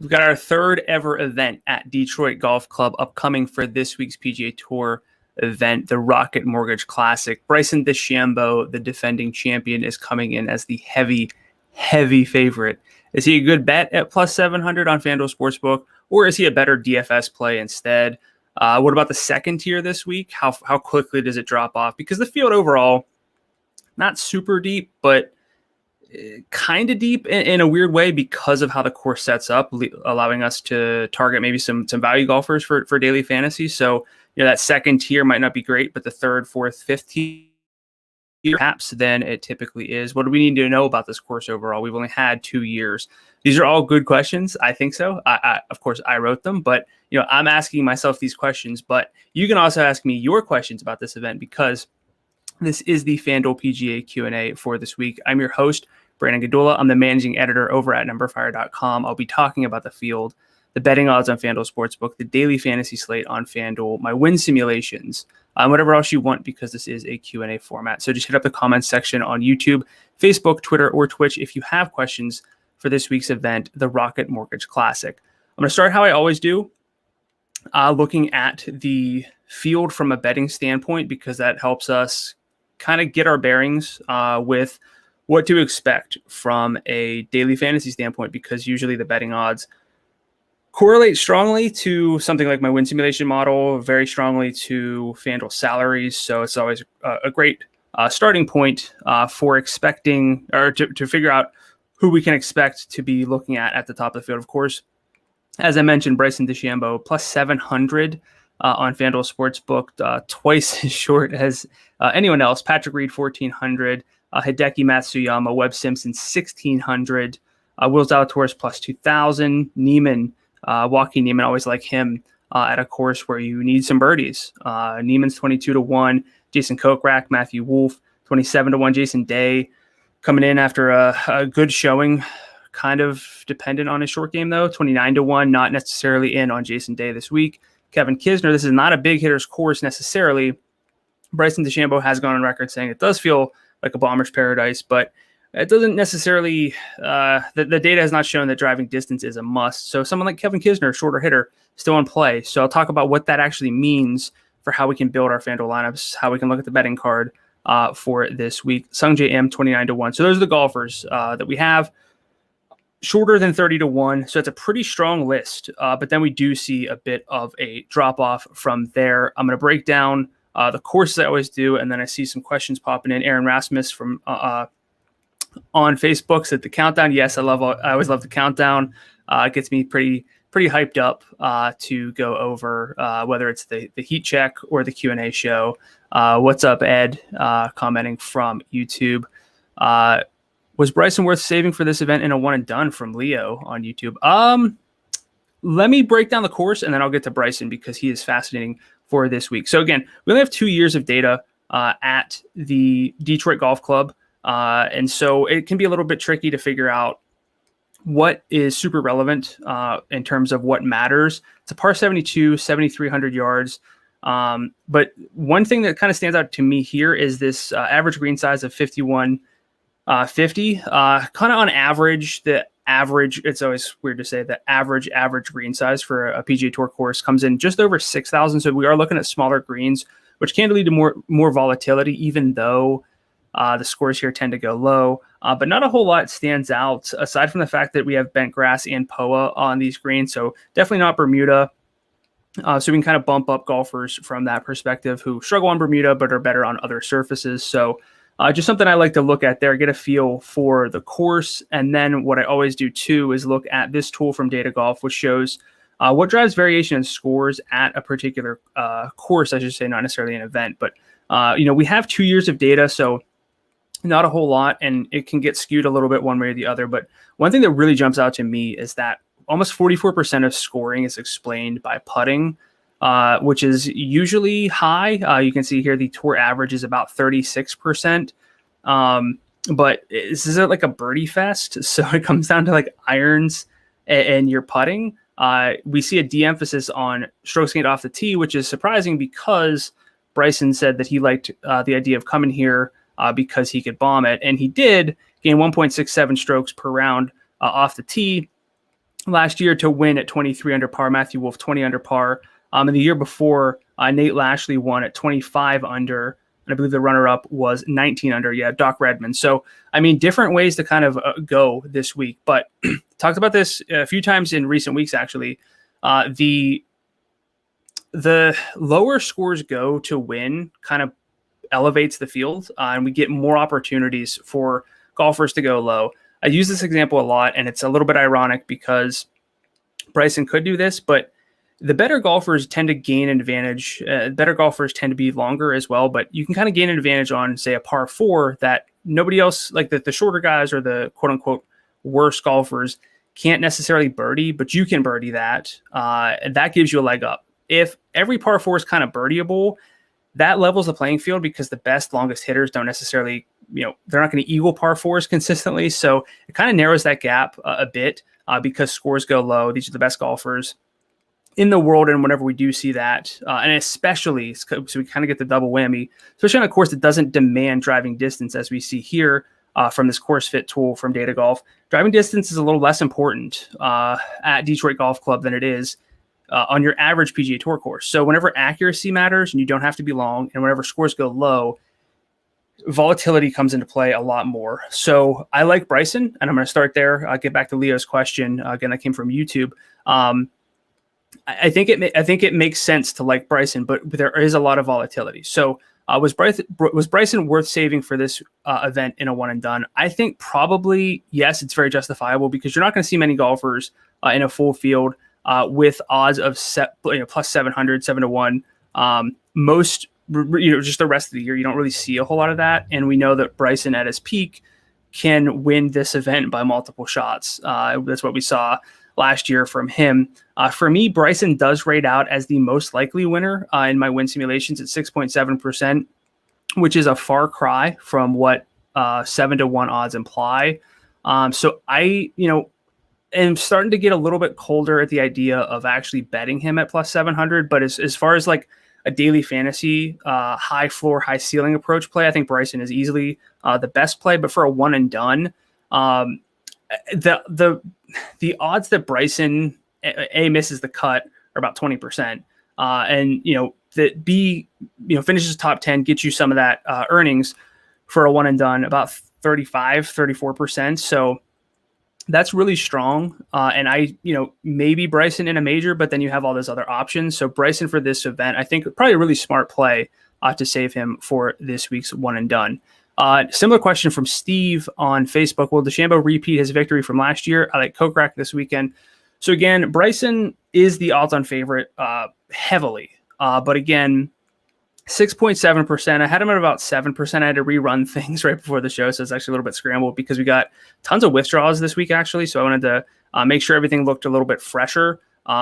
We've got our third ever event at Detroit Golf Club upcoming for this week's PGA Tour event, the Rocket Mortgage Classic. Bryson DeChambeau, the defending champion, is coming in as the heavy favorite. Is he a good bet at plus 700 on FanDuel Sportsbook, or is he a better DFS play instead? What about the second tier this week? How quickly does it drop off? Because the field overall, not super deep, but kind of deep in a weird way because of how the course sets up, allowing us to target maybe some value golfers for daily fantasy. So, that second tier might not be great, but the third, fourth, fifth tier, perhaps then it typically is. What do we need to know about this course overall? We've only had 2 years. These are all good questions. I think so. Of course, I wrote them, but I'm asking myself these questions. But you can also ask me your questions about this event because this is the FanDuel PGA Q&A for this week. I'm your host, Brandon Gdula. I'm the managing editor over at numberFire.com. I'll be talking about the field, the betting odds on FanDuel Sportsbook, the daily fantasy slate on FanDuel, my win simulations, whatever else you want, because this is a Q&A format. So just hit up the comments section on YouTube, Facebook, Twitter, or Twitch if you have questions for this week's event, the Rocket Mortgage Classic. I'm going to start how I always do, looking at the field from a betting standpoint, because that helps us kind of get our bearings with what to expect from a daily fantasy standpoint, because usually the betting odds correlate strongly to something like my win simulation model, very strongly to FanDuel salaries. So it's always a great starting point for expecting or to figure out who we can expect to be looking at the top of the field. Of course, as I mentioned, Bryson DeChambeau plus 700 on FanDuel Sportsbook, twice as short as anyone else. Patrick Reed 1,400, Hideki Matsuyama, Webb Simpson 1,600, Will Zalatoris plus 2,000, Neiman, Joaquin Neiman, always like him at a course where you need some birdies. Neiman's 22-1, Jason Kokrak, Matthew Wolf 27-1, Jason Day coming in after a good showing, kind of dependent on his short game though, 29-1, not necessarily in on Jason Day this week. Kevin Kisner, this is not a big hitter's course necessarily. Bryson DeChambeau has gone on record saying it does feel like a bomber's paradise, but it doesn't necessarily, the data has not shown that driving distance is a must. So someone like Kevin Kisner, shorter hitter, still in play. So I'll talk about what that actually means for how we can build our FanDuel lineups, how we can look at the betting card for this week. Sung J M 29-1. So those are the golfers that we have. Shorter than 30-1. So it's a pretty strong list. But then we do see a bit of a drop off from there. I'm going to break down the courses I always do. And then I see some questions popping in. Aaron Rasmus from on Facebook said the countdown. Yes, I always love the countdown. It gets me pretty hyped up to go over whether it's the heat check or the Q&A show. What's up, Ed? Commenting from YouTube. Was Bryson worth saving for this event in a one and done from Leo on YouTube? Let me break down the course and then I'll get to Bryson because he is fascinating for this week. So again, we only have 2 years of data at the Detroit Golf Club. And so it can be a little bit tricky to figure out what is super relevant in terms of what matters. It's a par 72, 7,300 yards. But one thing that kind of stands out to me here is this average green size of 5150. Kind of on average, it's always weird to say that average green size for a PGA Tour course comes in just over 6,000. So we are looking at smaller greens, which can lead to more volatility, even though the scores here tend to go low, but not a whole lot stands out aside from the fact that we have bent grass and POA on these greens. So definitely not Bermuda. So we can kind of bump up golfers from that perspective who struggle on Bermuda, but are better on other surfaces. So just something I like to look at there, get a feel for the course. And then what I always do too is look at this tool from Data Golf, which shows what drives variation in scores at a particular course, I should say, not necessarily an event, but we have 2 years of data. So not a whole lot, and it can get skewed a little bit one way or the other. But one thing that really jumps out to me is that almost 44% of scoring is explained by putting, which is usually high. You can see here the tour average is about 36%. But this is like a birdie fest. So it comes down to like irons and your putting. We see a de-emphasis on strokes gained off the tee, which is surprising because Bryson said that he liked the idea of coming here because he could bomb it. And he did gain 1.67 strokes per round off the tee. last year to win at 23 under par. Matthew Wolff 20 under par. And the year before, Nate Lashley won at 25 under. And I believe the runner-up was 19 under. Yeah, Doc Redman. So, I mean, different ways to kind of go this week. But talked about this a few times in recent weeks, actually. The lower scores go to win kind of elevates the field, and we get more opportunities for golfers to go low. I use this example a lot, and it's a little bit ironic because Bryson could do this, but the better golfers tend to gain an advantage. Better golfers tend to be longer as well, but you can kind of gain an advantage on, say, a par 4 that nobody else, like the shorter guys or the quote-unquote worse golfers, can't necessarily birdie, but you can birdie that. And that gives you a leg up. If every par 4 is kind of birdieable, that levels the playing field because the best, longest hitters don't necessarily, they're not going to eagle par 4s consistently. So it kind of narrows that gap a bit because scores go low. These are the best golfers in the world, and whenever we do see that, and especially, so we kind of get the double whammy, especially on a course that doesn't demand driving distance, as we see here from this course fit tool from Data Golf. Driving distance is a little less important at Detroit Golf Club than it is on your average PGA Tour course. So whenever accuracy matters and you don't have to be long, and whenever scores go low, volatility comes into play a lot more. So I like Bryson, and I'm going to start there. I'll get back to Leo's question. Again, that came from YouTube. I think it makes sense to like Bryson, but there is a lot of volatility. So was Bryson worth saving for this event in a one and done? I think probably yes. It's very justifiable because you're not going to see many golfers in a full field with odds of plus 700, 7-1. Most, just the rest of the year, you don't really see a whole lot of that. And we know that Bryson at his peak can win this event by multiple shots. That's what we saw last year from him. For me, Bryson does rate out as the most likely winner in my win simulations at 6.7%, which is a far cry from what 7-1 odds imply. So I, am starting to get a little bit colder at the idea of actually betting him at plus 700. But as far as like a daily fantasy, high floor, high ceiling approach play, I think Bryson is easily the best play. But for a one and done, the odds that Bryson A misses the cut are about 20%. And, that B, finishes top 10, gets you some of that earnings for a one and done, about 34%. So that's really strong. And maybe Bryson in a major, but then you have all those other options. So Bryson for this event, I think probably a really smart play to save him for this week's one and done. Similar question from Steve on Facebook. Will DeChambeau repeat his victory from last year? I like Kokrak this weekend. So again, Bryson is the odds-on favorite heavily. But again, 6.7%. I had him at about 7%. I had to rerun things right before the show, so it's actually a little bit scrambled because we got tons of withdrawals this week, actually. So I wanted to make sure everything looked a little bit fresher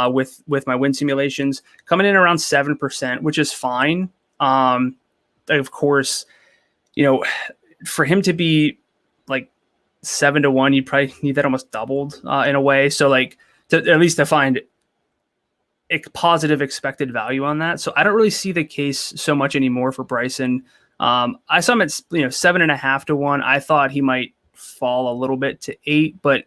with my win simulations. Coming in around 7%, which is fine. Of course, for him to be like 7-1, you'd probably need that almost doubled in a way. So at least to find a positive expected value on that. So I don't really see the case so much anymore for Bryson. I saw him at 7.5 to 1. I thought he might fall a little bit to 8, but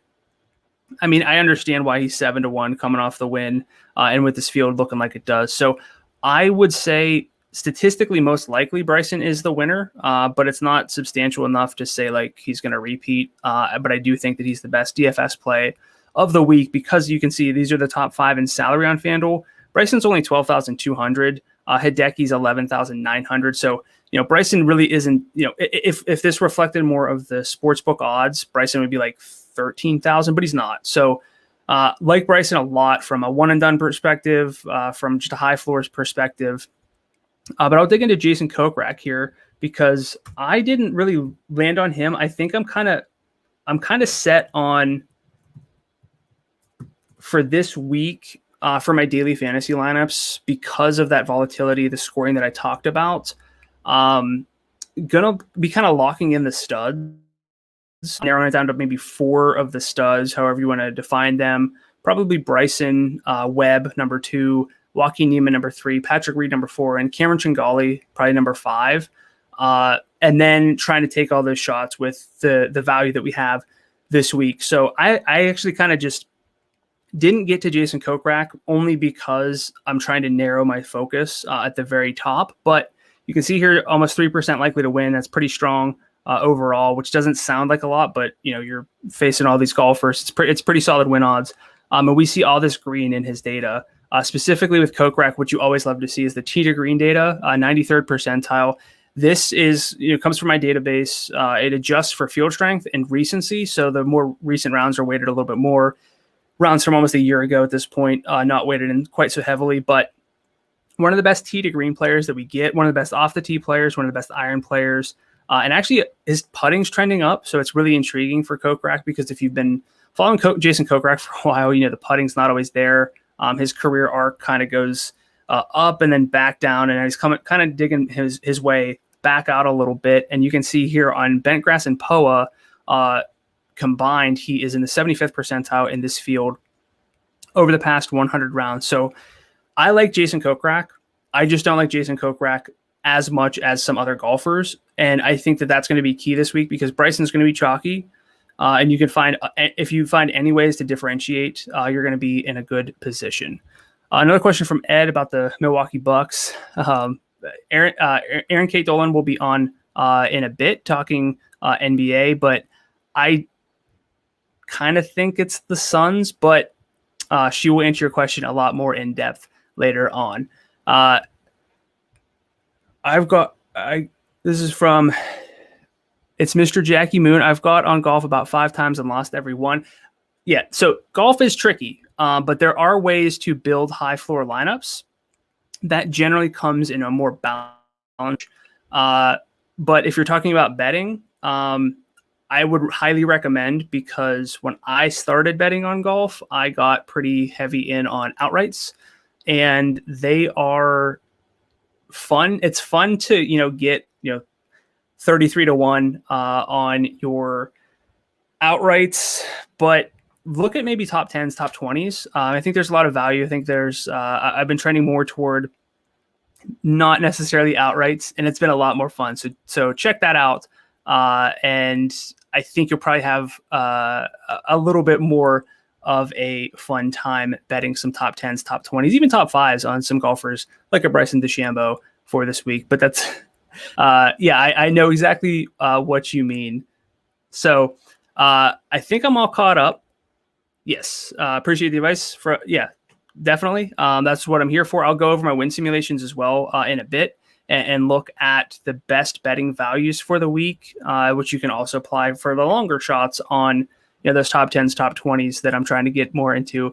I mean, I understand why he's 7-1 coming off the win and with this field looking like it does. So I would say statistically, most likely Bryson is the winner, but it's not substantial enough to say like he's going to repeat. But I do think that he's the best DFS play of the week because you can see these are the top 5 in salary on FanDuel. Bryson's only 12,200. Hideki's 11,900. So, Bryson really isn't, if this reflected more of the sportsbook odds, Bryson would be like 13,000, but he's not. So like Bryson a lot from a one and done perspective, from just a high floors perspective. But I'll dig into Jason Kokrak here because I didn't really land on him. I think I'm kind of set on for this week for my daily fantasy lineups because of that volatility, the scoring that I talked about. Gonna be kind of locking in the studs, narrowing it down to maybe 4 of the studs, however you want to define them. Probably Bryson, Webb, number 2, Joaquin Niemann, number 3, Patrick Reed, number 4, and Cameron Chingali, probably number 5. And then trying to take all those shots with the value that we have this week. So I actually kind of just Didn't get to Jason Kokrak only because I'm trying to narrow my focus at the very top. But you can see here almost 3% likely to win. That's pretty strong overall, which doesn't sound like a lot, but you're facing all these golfers. It's pretty solid win odds. And we see all this green in his data, specifically with Kokrak. What you always love to see is the tee to green data, 93rd percentile. This is comes from my database. It adjusts for field strength and recency, so the more recent rounds are weighted a little bit more. Rounds from almost a year ago at this point, not weighted in quite so heavily, but one of the best tee to green players that we get, one of the best off the tee players, one of the best iron players, and actually his putting's trending up, so it's really intriguing for Kokrak because if you've been following Jason Kokrak for a while, the putting's not always there. His career arc kind of goes up and then back down, and he's kind of digging his way back out a little bit, and you can see here on Bentgrass and POA, combined, he is in the 75th percentile in this field over the past 100 rounds. So I like Jason Kokrak. I just don't like Jason Kokrak as much as some other golfers. And I think that that's going to be key this week because Bryson's going to be chalky. And you can find, if you find any ways to differentiate, you're going to be in a good position. Another question from Ed about the Milwaukee Bucks. Erin Kate Dolan will be on in a bit talking NBA, but I kind of think it's the Suns, but she will answer your question a lot more in depth later on. This is from, it's Mr. Jackie Moon. I've got on golf about 5 times and lost every one. Yeah, so golf is tricky, but there are ways to build high floor lineups that generally comes in a more balanced. But if you're talking about betting, I would highly recommend, because when I started betting on golf, I got pretty heavy in on outrights, and they are fun. It's fun to, get, 33 to 1 on your outrights, but look at maybe top 10s, top 20s. I think there's a lot of value. I think I've been trending more toward not necessarily outrights, and it's been a lot more fun. So check that out. And I think you'll probably have a little bit more of a fun time betting some top 10s, top 20s, even top 5s on some golfers like a Bryson DeChambeau for this week. But that's, I know exactly what you mean. So I think I'm all caught up. Yes. Appreciate the advice. Definitely. That's what I'm here for. I'll go over my win simulations as well in a bit and look at the best betting values for the week, which you can also apply for the longer shots on those top 10s, top 20s that I'm trying to get more into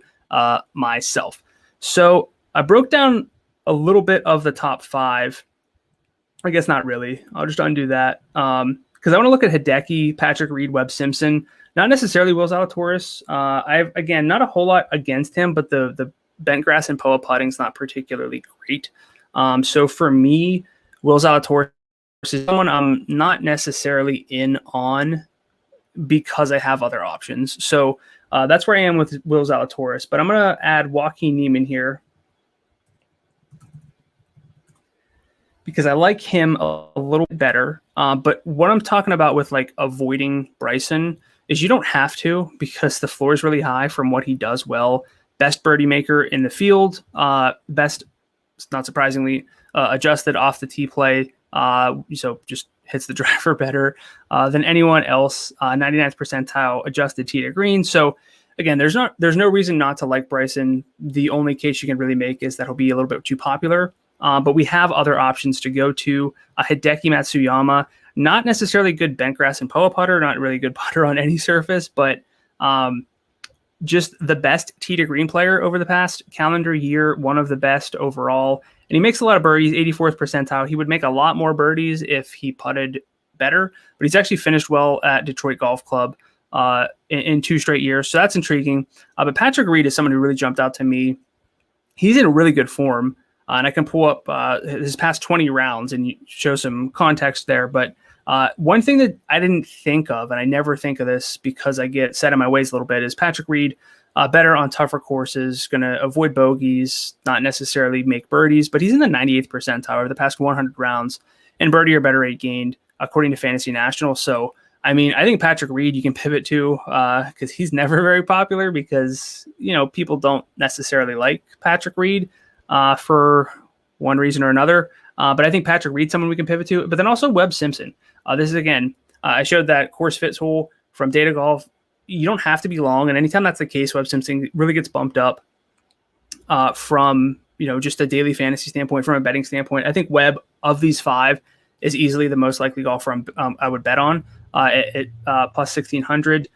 myself. So I broke down a little bit of the top 5. I guess not really. I'll just undo that because I want to look at Hideki, Patrick Reed, Webb Simpson, not necessarily Will Zalatoris. I've, again, not a whole lot against him, but the Bentgrass and POA putting's not particularly great. So for me, Will Zalatoris is someone I'm not necessarily in on because I have other options. So that's where I am with Will Zalatoris. But I'm going to add Joaquin Niemann here because I like him a little bit better. But what I'm talking about with like avoiding Bryson is you don't have to, because the floor is really high from what he does well. Best birdie maker in the field, best, not surprisingly, adjusted off the tee play. So just hits the driver better than anyone else. 99th percentile adjusted tee to green. So again, there's no reason not to like Bryson. The only case you can really make is that he'll be a little bit too popular. But we have other options to go to. Hideki Matsuyama, not necessarily good Bentgrass and POA putter, not really good putter on any surface, but just the best tee to green player over the past calendar year, one of the best overall. And he makes a lot of birdies, 84th percentile. He would make a lot more birdies if he putted better, but he's actually finished well at Detroit Golf Club in 2 straight years. So that's intriguing. But Patrick Reed is someone who really jumped out to me. He's in really good form. And I can pull up his past 20 rounds and show some context there. But one thing that I didn't think of, and I never think of this because I get set in my ways a little bit, is Patrick Reed better on tougher courses, going to avoid bogeys, not necessarily make birdies, but he's in the 98th percentile over the past 100 rounds, and birdie or better rate gained, according to Fantasy National. So I mean, I think Patrick Reed you can pivot to because he's never very popular because, people don't necessarily like Patrick Reed for one reason or another. But I think Patrick Reed's someone we can pivot to. But then also Webb Simpson. This is, again, I showed that course fit tool from Data Golf. You don't have to be long. And anytime that's the case, Webb Simpson really gets bumped up from, just a daily fantasy standpoint, from a betting standpoint. I think Webb, of these 5, is easily the most likely golfer I would bet on at plus 1,600.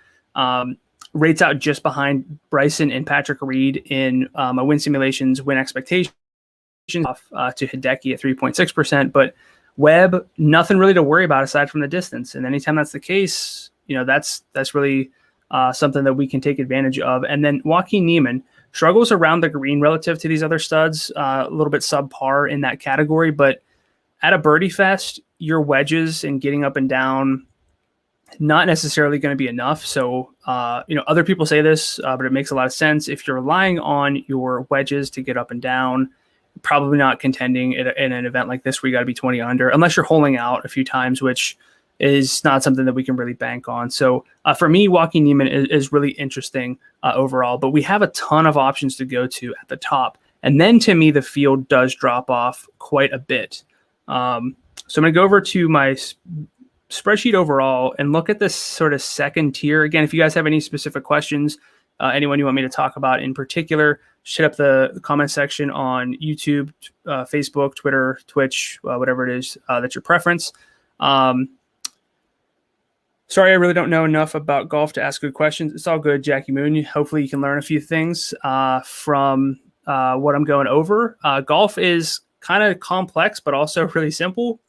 Rates out just behind Bryson and Patrick Reed in my win simulations, win expectations off to Hideki at 3.6%. But Webb, nothing really to worry about aside from the distance. And anytime that's the case, that's really something that we can take advantage of. And then Joaquin Niemann struggles around the green relative to these other studs, a little bit subpar in that category. But at a birdie fest, your wedges and getting up and down, not necessarily going to be enough. So, other people say this, but it makes a lot of sense. If you're relying on your wedges to get up and down, probably not contending in an event like this where you got to be 20 under, unless you're holing out a few times, which is not something that we can really bank on. So for me, Joaquin Niemann is really interesting overall, but we have a ton of options to go to at the top. And then to me, the field does drop off quite a bit. So I'm going to go over to my spreadsheet overall and look at this sort of second tier. Again, if you guys have any specific questions, anyone you want me to talk about in particular, just hit up the comment section on YouTube, Facebook, Twitter, Twitch, whatever it is that's your preference. Sorry, I really don't know enough about golf to ask good questions. It's all good, Jackie Moon. Hopefully you can learn a few things from what I'm going over. Golf is kind of complex, but also really simple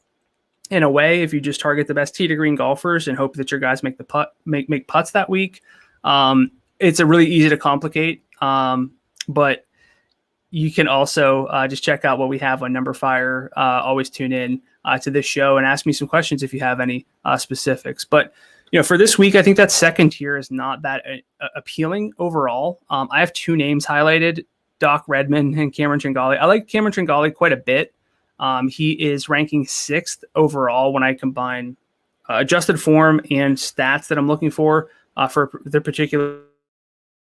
in a way. If you just target the best tee to green golfers and hope that your guys make make putts that week, it's a really easy to complicate. But you can also just check out what we have on numberFire. Always tune in to this show and ask me some questions if you have any specifics. But for this week, I think that second tier is not that appealing overall. I have 2 names highlighted: Doc Redman and Cameron Tringali. I like Cameron Tringali quite a bit. He is ranking 6th overall when I combine adjusted form and stats that I'm looking for the particular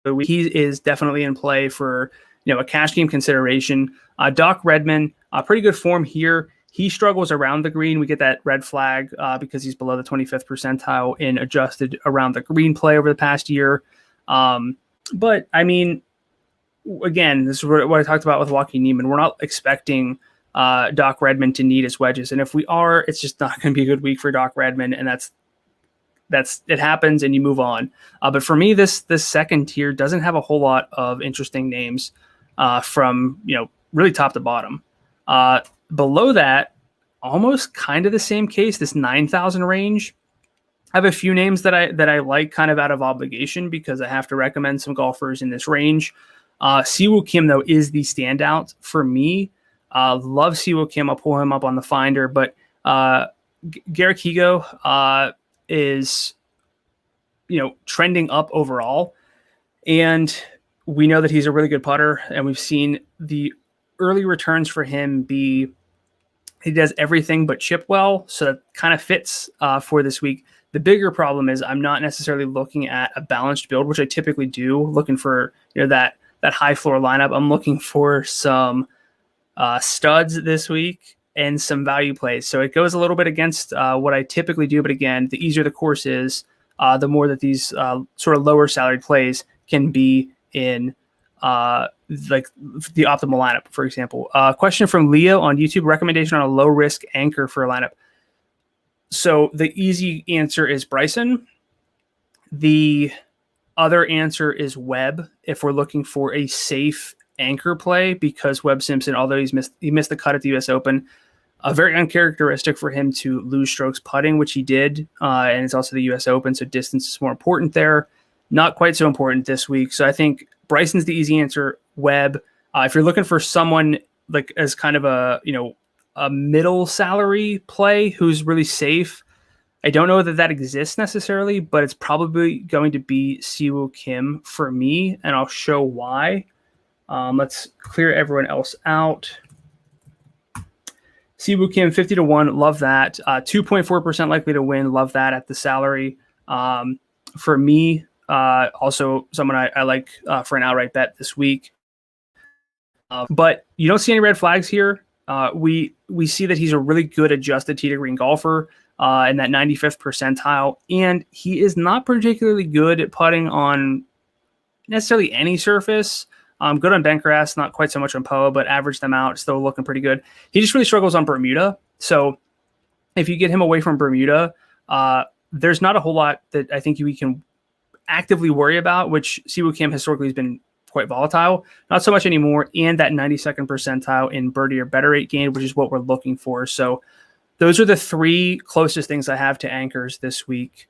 week. He is definitely in play for a cash game consideration. Doc Redman, pretty good form here. He struggles around the green. We get that red flag because he's below the 25th percentile in adjusted around the green play over the past year. But I mean, again, this is what I talked about with Joaquin Niemann. We're not expecting Doc Redman to need his wedges, and if we are, it's just not going to be a good week for Doc Redman, and that's it happens, and you move on. But for me, this second tier doesn't have a whole lot of interesting names from really top to bottom. Below that, almost kind of the same case, this 9,000 range. I have a few names that I like kind of out of obligation because I have to recommend some golfers in this range. Siwoo Kim, though, is the standout for me. Love Siwoo Kim. I'll pull him up on the Finder, but Garrick Higo is trending up overall, and we know that he's a really good putter, and we've seen the early returns for him be he does everything but chip well, so that kind of fits for this week. The bigger problem is I'm not necessarily looking at a balanced build, which I typically do, looking for that high floor lineup. I'm looking for some studs this week and some value plays. So it goes a little bit against what I typically do, but again, the easier the course is, the more that these sort of lower salaried plays can be in like the optimal lineup, for example. Question from Leo on YouTube: recommendation on a low risk anchor for a lineup. So the easy answer is Bryson. The other answer is Webb if we're looking for a safe anchor play, because Webb Simpson, although he missed the cut at the US Open, very uncharacteristic for him to lose strokes putting, which he did, and it's also the US Open, so distance is more important there. Not quite so important this week. So I think Bryson's the easy answer. Webb. If you're looking for someone like as kind of a middle salary play who's really safe, I don't know that exists necessarily, but it's probably going to be Siwoo Kim for me, and I'll show why. Let's clear everyone else out. Siwoo Kim 50-1, love that. 2.4% likely to win, love that at the salary. For me, also someone I like for an outright bet this week. But you don't see any red flags here. We see that he's a really good adjusted tee to green golfer in that 95th percentile, and he is not particularly good at putting on necessarily any surface. Good on bent grass, not quite so much on POA, but average them out, still looking pretty good. He just really struggles on Bermuda. So if you get him away from Bermuda, there's not a whole lot that I think we can actively worry about, which Siwoo Kim historically has been quite volatile. Not so much anymore, and that 92nd percentile in birdie or better rate gain, which is what we're looking for. So those are the three closest things I have to anchors this week.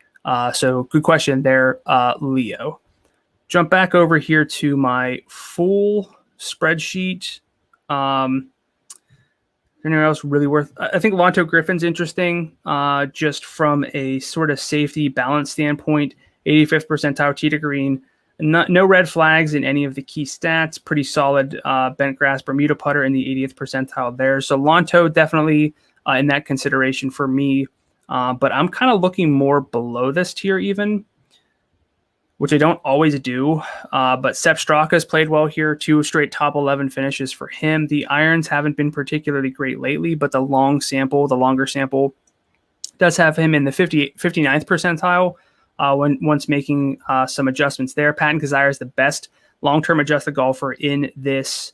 So good question there, Leo. Jump back over here to my full spreadsheet. Anyone else really worth? I think Lonto Griffin's interesting, just from a sort of safety balance standpoint. 85th percentile tee to green. No red flags in any of the key stats. Pretty solid bent grass Bermuda putter in the 80th percentile there. So Lonto definitely in that consideration for me. But I'm kind of looking more below this tier even, which I don't always do. But Sepp Straka's played well here. 2 straight top 11 finishes for him. The irons haven't been particularly great lately, but the longer sample, does have him in the 59th percentile once making some adjustments there. Patton Kizzire is the best long-term adjusted golfer in this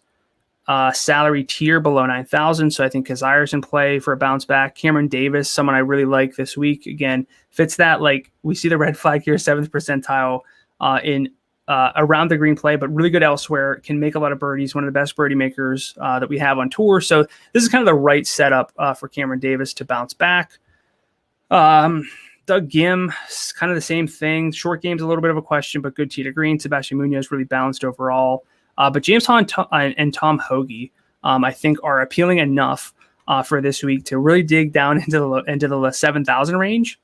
salary tier below 9,000. So I think Kizzire's in play for a bounce back. Cameron Davis, someone I really like this week. Again, fits that, like we see the red flag here, 7th percentile in around the green play, but really good elsewhere. Can make a lot of birdies. One of the best birdie makers that we have on tour. So this is kind of the right setup for Cameron Davis to bounce back. Doug Gim, kind of the same thing. Short game's a little bit of a question, but good tee to green. Sebastian Munoz really balanced overall. But James Hahn and Tom Hoge, I think, are appealing enough for this week to really dig down into the 7,000 range,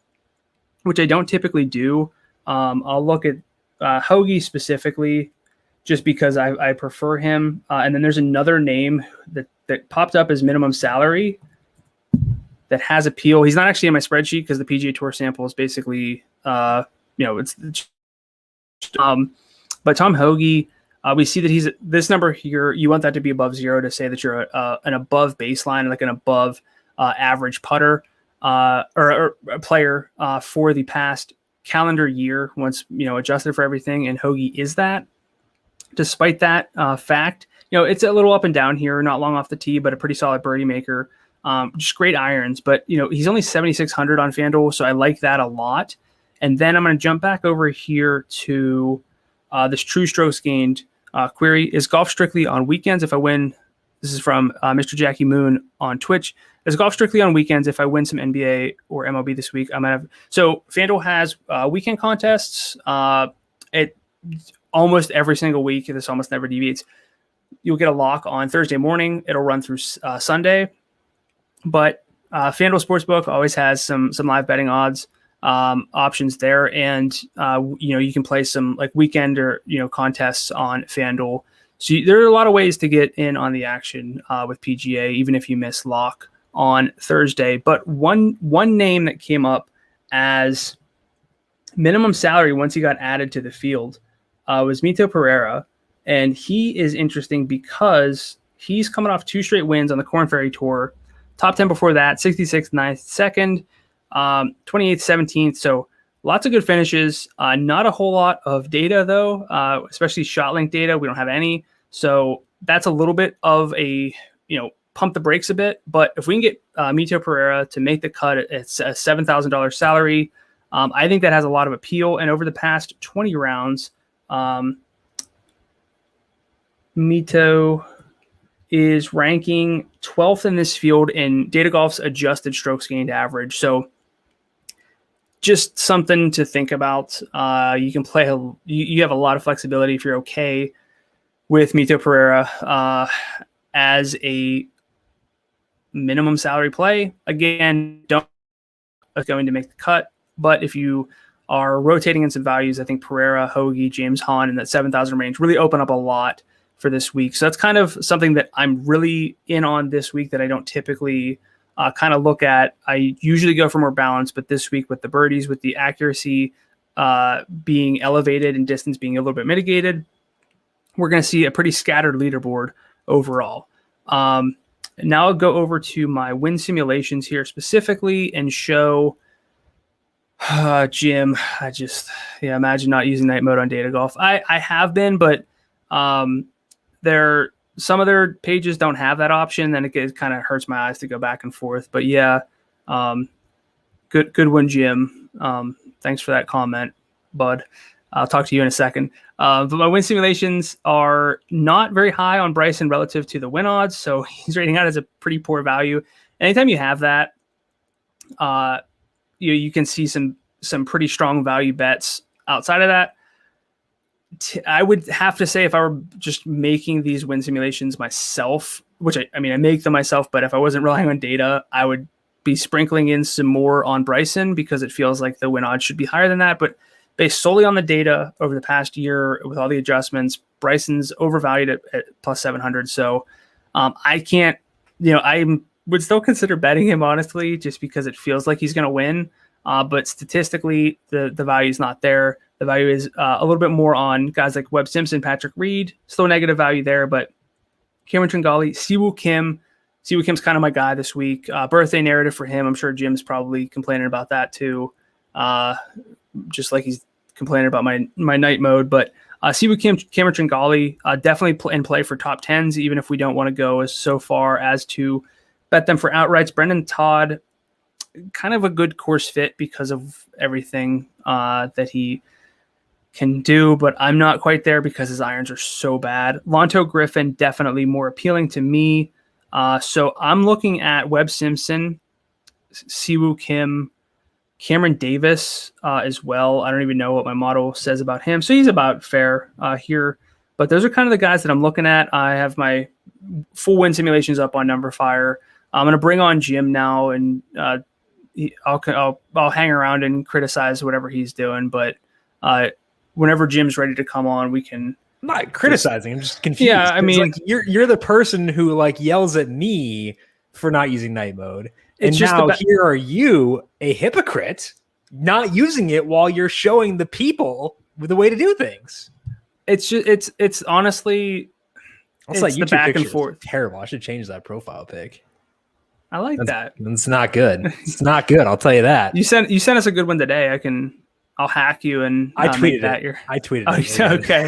which I don't typically do. I'll look at Hoge specifically just because I prefer him. And then there's another name that popped up as minimum salary that has appeal. He's not actually in my spreadsheet because the PGA Tour sample is basically, but Tom Hoge, we see that he's this number here. You want that to be above 0 to say that you're an above baseline, like an above average putter or a player for the past calendar year once, adjusted for everything. And Hoge is that. Despite that fact, it's a little up and down here, not long off the tee, but a pretty solid birdie maker. Just great irons, but he's only 7,600 on FanDuel, so I like that a lot. And then I'm going to jump back over here to this true strokes gained query. Is golf strictly on weekends if I win? This is from Mr. Jackie Moon on Twitch. Is golf strictly on weekends if I win some NBA or MLB this week? So FanDuel has weekend contests. It almost every single week. This almost never deviates. You'll get a lock on Thursday morning. It'll run through Sunday. But FanDuel Sportsbook always has some live betting odds options there, and you can play some like weekend or contests on FanDuel. So there are a lot of ways to get in on the action with PGA, even if you miss lock on Thursday. But one name that came up as minimum salary once he got added to the field was Mito Pereira, and he is interesting because he's coming off 2 straight wins on the Korn Ferry Tour. Top 10 before that, 66th, 9th, 2nd, 28th, 17th. So lots of good finishes. Not a whole lot of data, though, especially shot link data. We don't have any. So that's a little bit of a, pump the brakes a bit. But if we can get Mito Pereira to make the cut, it's a $7,000 salary. I think that has a lot of appeal. And over the past 20 rounds, Mito is ranking 12th in this field in Data Golf's adjusted strokes gained average. So just something to think about. You can play, you have a lot of flexibility if you're okay with Mito Pereira as a minimum salary play. Again, don't going to make the cut, but if you are rotating in some values, I think Pereira, Hoge, James Hahn in that 7,000 range really open up a lot for this week. So that's kind of something that I'm really in on this week that I don't typically kind of look at. I usually go for more balance, but this week with the birdies, with the accuracy being elevated and distance being a little bit mitigated, we're going to see a pretty scattered leaderboard overall. Now I'll go over to my win simulations here specifically and show Jim. Imagine not using night mode on Data Golf. I have been, but some of their pages don't have that option. Then it kind of hurts my eyes to go back and forth. But yeah, good one, Jim. Thanks for that comment, bud. I'll talk to you in a second. But my win simulations are not very high on Bryson relative to the win odds, so he's rating out as a pretty poor value. Anytime you have that, you can see some pretty strong value bets outside of that. I would have to say if I were just making these win simulations myself, which I make them myself, but if I wasn't relying on data, I would be sprinkling in some more on Bryson because it feels like the win odds should be higher than that. But based solely on the data over the past year with all the adjustments, Bryson's overvalued at plus 700. So I can't, I would still consider betting him, honestly, just because it feels like he's going to win. But statistically, the value is not there. The value is a little bit more on guys like Webb Simpson, Patrick Reed, still negative value there. But Cameron Tringali, Siwoo Kim. Siwoo Kim's kind of my guy this week. Birthday narrative for him. I'm sure Jim's probably complaining about that too. Just like he's complaining about my night mode, but Siwoo Kim, Cameron Tringali, definitely in play for top 10s, even if we don't want to go so far as to bet them for outrights. Brendan Todd, kind of a good course fit because of everything that he can do, but I'm not quite there because his irons are so bad. Lonto Griffin, definitely more appealing to me. So I'm looking at Webb Simpson, Siwoo Kim, Cameron Davis as well. I don't even know what my model says about him. So he's about fair here. But those are kind of the guys that I'm looking at. I have my full win simulations up on numberFire. I'm going to bring on Jim now, and I'll hang around and criticize whatever he's doing. But whenever Jim's ready to come on, we can. I'm not criticizing. I'm just confused. Yeah, I mean, you're the person who yells at me for not using night mode. And it's just now here are you, a hypocrite, not using it while you're showing the people the way to do things. It's just it's honestly it's like the back and forth. Terrible. I should change that profile pic. I like that. It's not good. It's not good. I'll tell you that. You sent us a good one today. I'll hack you and I tweeted that it. I tweeted it. Okay.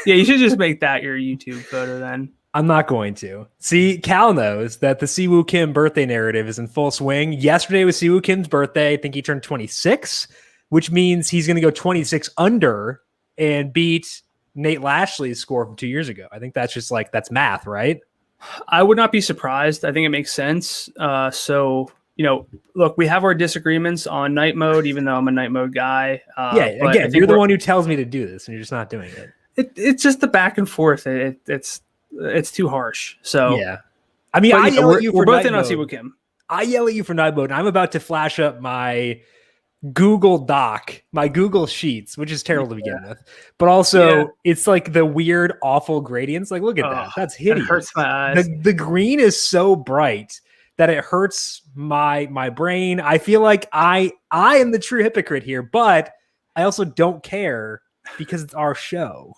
Yeah, you should just make that your YouTube photo then. I'm not going to. See, Cal knows that the Siwoo Kim birthday narrative is in full swing. Yesterday was Siwoo Kim's birthday. I think he turned 26, which means he's going to go 26 under and beat Nate Lashley's score from 2 years ago. I think that's just that's math, right? I would not be surprised. I think it makes sense. So, look, we have our disagreements on night mode, even though I'm a night mode guy. Again, you're the one who tells me to do this and you're just not doing it. It's just the back and forth. It's too harsh. So yeah, I mean, I yell at you for both in on night mode. Siwoo Kim. I yell at you for night mode, and I'm about to flash up my Google Doc, my Google Sheets, which is terrible to begin with, but also it's the weird, awful gradients. Look at that. That's hideous. It hurts my eyes. The green is so bright that it hurts my brain. I feel like I am the true hypocrite here, but I also don't care because it's our show.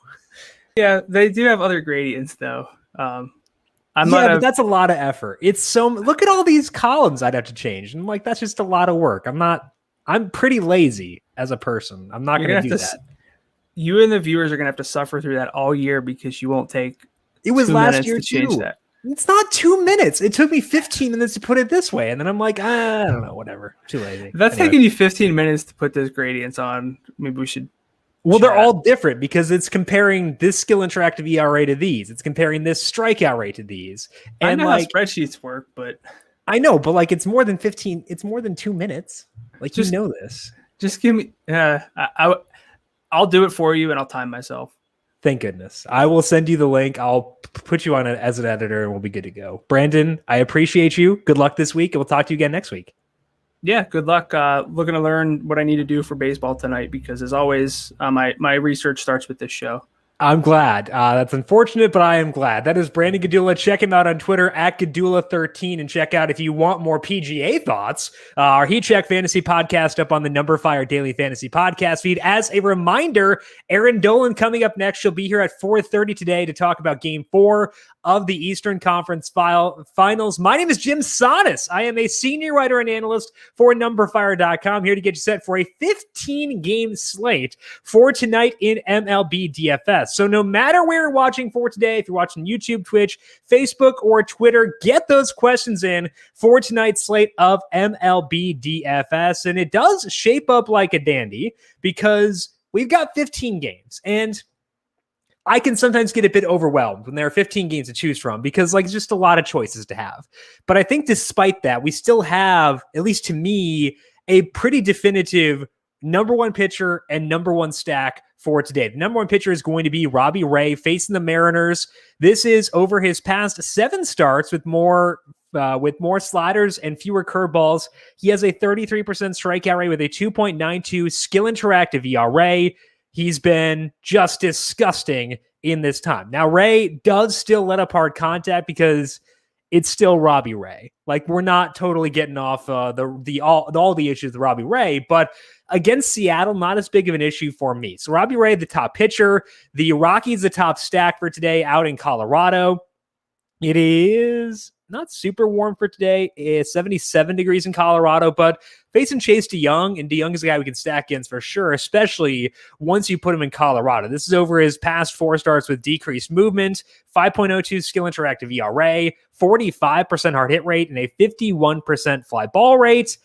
Yeah, they do have other gradients though. But that's a lot of effort. Look at all these columns I'd have to change. And that's just a lot of work. I'm pretty lazy as a person. I'm not going to do that. You and the viewers are going to have to suffer through that all year because you won't take it was 2 last minutes year to change too. that. It's not 2 minutes. It took me 15 minutes to put it this way. And then I'm I don't know, whatever. Too lazy. If that's taking you 15 minutes to put those gradients on, maybe we should. Well, they're all different because it's comparing this skill interactive ERA to these. It's comparing this strikeout rate to these. And I know how spreadsheets work, but I know, but it's more than 15. It's more than 2 minutes. You know this. Just give me. I'll do it for you, and I'll time myself. Thank goodness. I will send you the link. I'll put you on it as an editor, and we'll be good to go. Brandon, I appreciate you. Good luck this week, and we'll talk to you again next week. Yeah, good luck. Looking to learn what I need to do for baseball tonight because, as always, my research starts with this show. I'm glad. That's unfortunate, but I am glad. That is Brandon Gdula. Check him out on Twitter at Gdula13 and check out if you want more PGA thoughts. Our Heat Check Fantasy Podcast up on the numberFire Daily Fantasy Podcast feed. As a reminder, Erin Dolan coming up next. She'll be here at 4:30 today to talk about Game 4 of the Eastern Conference Finals. My name is Jim Sonis. I am a senior writer and analyst for numberFire.com, here to get you set for a 15-game slate for tonight in MLB DFS. So no matter where you're watching for today, if you're watching YouTube, Twitch, Facebook, or Twitter, get those questions in for tonight's slate of MLB DFS. And it does shape up like a dandy because we've got 15 games. And I can sometimes get a bit overwhelmed when there are 15 games to choose from because it's just a lot of choices to have. But I think despite that, we still have, at least to me, a pretty definitive number one pitcher and number one stack for today. The number one pitcher is going to be Robbie Ray facing the Mariners. This is over his past 7 starts with more sliders and fewer curveballs. He has a 33% strikeout rate with a 2.92 skill interactive ERA. He's been just disgusting in this time. Now, Ray does still let up hard contact because it's still Robbie Ray. We're not totally getting off all the issues with Robbie Ray, but against Seattle, not as big of an issue for me. So Robbie Ray, the top pitcher. The Rockies, the top stack for today out in Colorado. It is not super warm for today. It's 77 degrees in Colorado, but facing Chase DeYoung, and DeYoung is a guy we can stack against for sure, especially once you put him in Colorado. This is over his past 4 starts with decreased movement, 5.02 skill interactive ERA, 45% hard hit rate, and a 51% fly ball rate.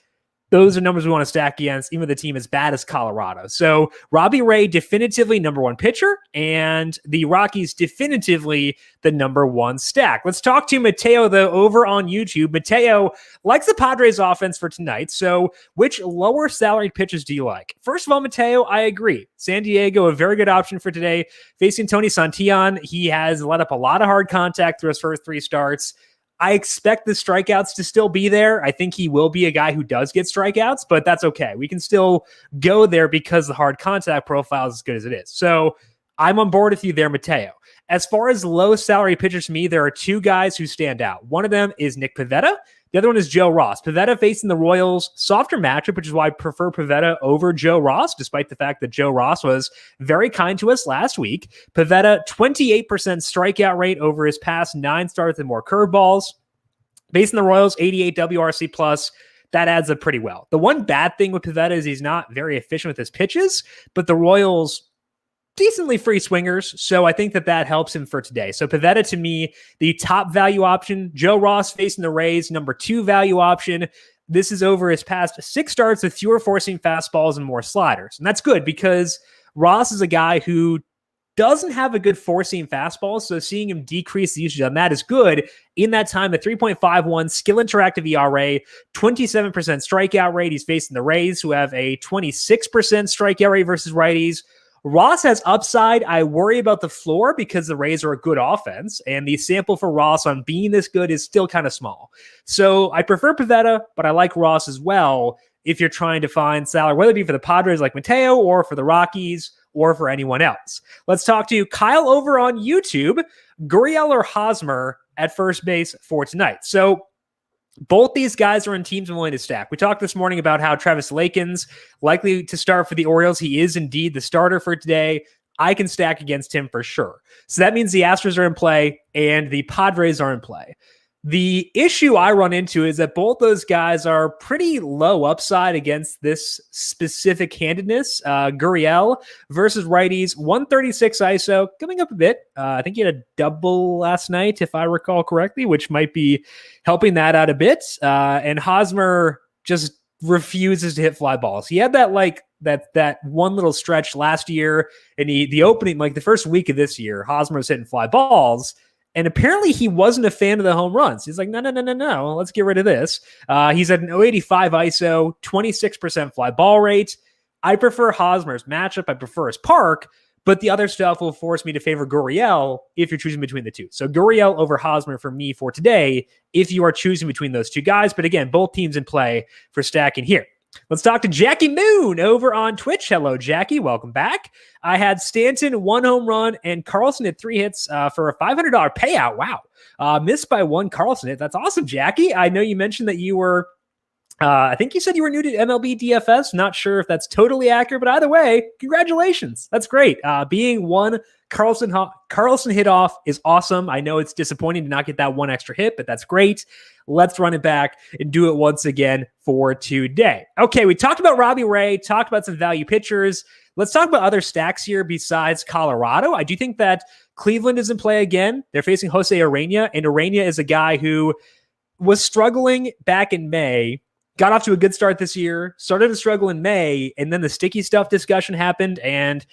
Those are numbers we want to stack against, even with a team as bad as Colorado. So Robbie Ray, definitively number one pitcher, and the Rockies definitively the number one stack. Let's talk to Mateo, though, over on YouTube. Mateo likes the Padres offense for tonight. So which lower salaried pitchers do you like? First of all, Mateo, I agree. San Diego, a very good option for today. Facing Tony Santillan, he has let up a lot of hard contact through his first 3 starts. I expect the strikeouts to still be there. I think he will be a guy who does get strikeouts, but that's okay. We can still go there because the hard contact profile is as good as it is. So I'm on board with you there, Mateo. As far as low salary pitchers to me, there are 2 guys who stand out. One of them is Nick Pivetta. The other one is Joe Ross. Pivetta facing the Royals, softer matchup, which is why I prefer Pivetta over Joe Ross, despite the fact that Joe Ross was very kind to us last week. Pivetta, 28% strikeout rate over his past 9 starts and more curveballs. Facing the Royals, 88 WRC plus. That adds up pretty well. The one bad thing with Pivetta is he's not very efficient with his pitches, but the Royals, decently free swingers, so I think that helps him for today. So Pivetta, to me, the top value option. Joe Ross facing the Rays, number 2 value option. This is over his past 6 starts with fewer forcing fastballs and more sliders. And that's good because Ross is a guy who doesn't have a good four-seam fastball, so seeing him decrease the usage on that is good. In that time, a 3.51 skill interactive ERA, 27% strikeout rate. He's facing the Rays, who have a 26% strikeout rate versus righties. Ross has upside. I worry about the floor because the Rays are a good offense, and the sample for Ross on being this good is still kind of small. So I prefer Pivetta, but I like Ross as well if you're trying to find salary, whether it be for the Padres like Mateo or for the Rockies or for anyone else. Let's talk to Kyle over on YouTube. Gurriel or Hosmer at first base for tonight. So both these guys are in teams I'm willing to stack. We talked this morning about how Travis Lakin's likely to start for the Orioles. He is indeed the starter for today. I can stack against him for sure. So that means the Astros are in play and the Padres are in play. The issue I run into is that both those guys are pretty low upside against this specific handedness. Gurriel versus righties, 136 ISO, coming up a bit. I think he had a double last night, if I recall correctly, which might be helping that out a bit. And Hosmer just refuses to hit fly balls. He had that that one little stretch last year, and the opening, the first week of this year, Hosmer was hitting fly balls. And apparently he wasn't a fan of the home runs. He's like, no, let's get rid of this. He's at an 085 ISO, 26% fly ball rate. I prefer Hosmer's matchup. I prefer his park, but the other stuff will force me to favor Gurriel if you're choosing between the two. So Gurriel over Hosmer for me for today if you are choosing between those two guys. But again, both teams in play for stacking here. Let's talk to Jackie Moon over on Twitch. Hello, Jackie. Welcome back. I had Stanton 1 home run and Carlson at 3 hits for a $500 payout. Wow. Missed by 1 Carlson hit. That's awesome, Jackie. I know you mentioned that you were, I think you said you were new to MLB DFS. Not sure if that's totally accurate, but either way, congratulations. That's great. Being 1 Carlson hit off is awesome. I know it's disappointing to not get that 1 extra hit, but that's great. Let's run it back and do it once again for today. Okay, we talked about Robbie Ray, talked about some value pitchers. Let's talk about other stacks here besides Colorado. I do think that Cleveland is in play again. They're facing Jose Urena, and Urena is a guy who was struggling back in May, got off to a good start this year, started to struggle in May, and then the sticky stuff discussion happened, and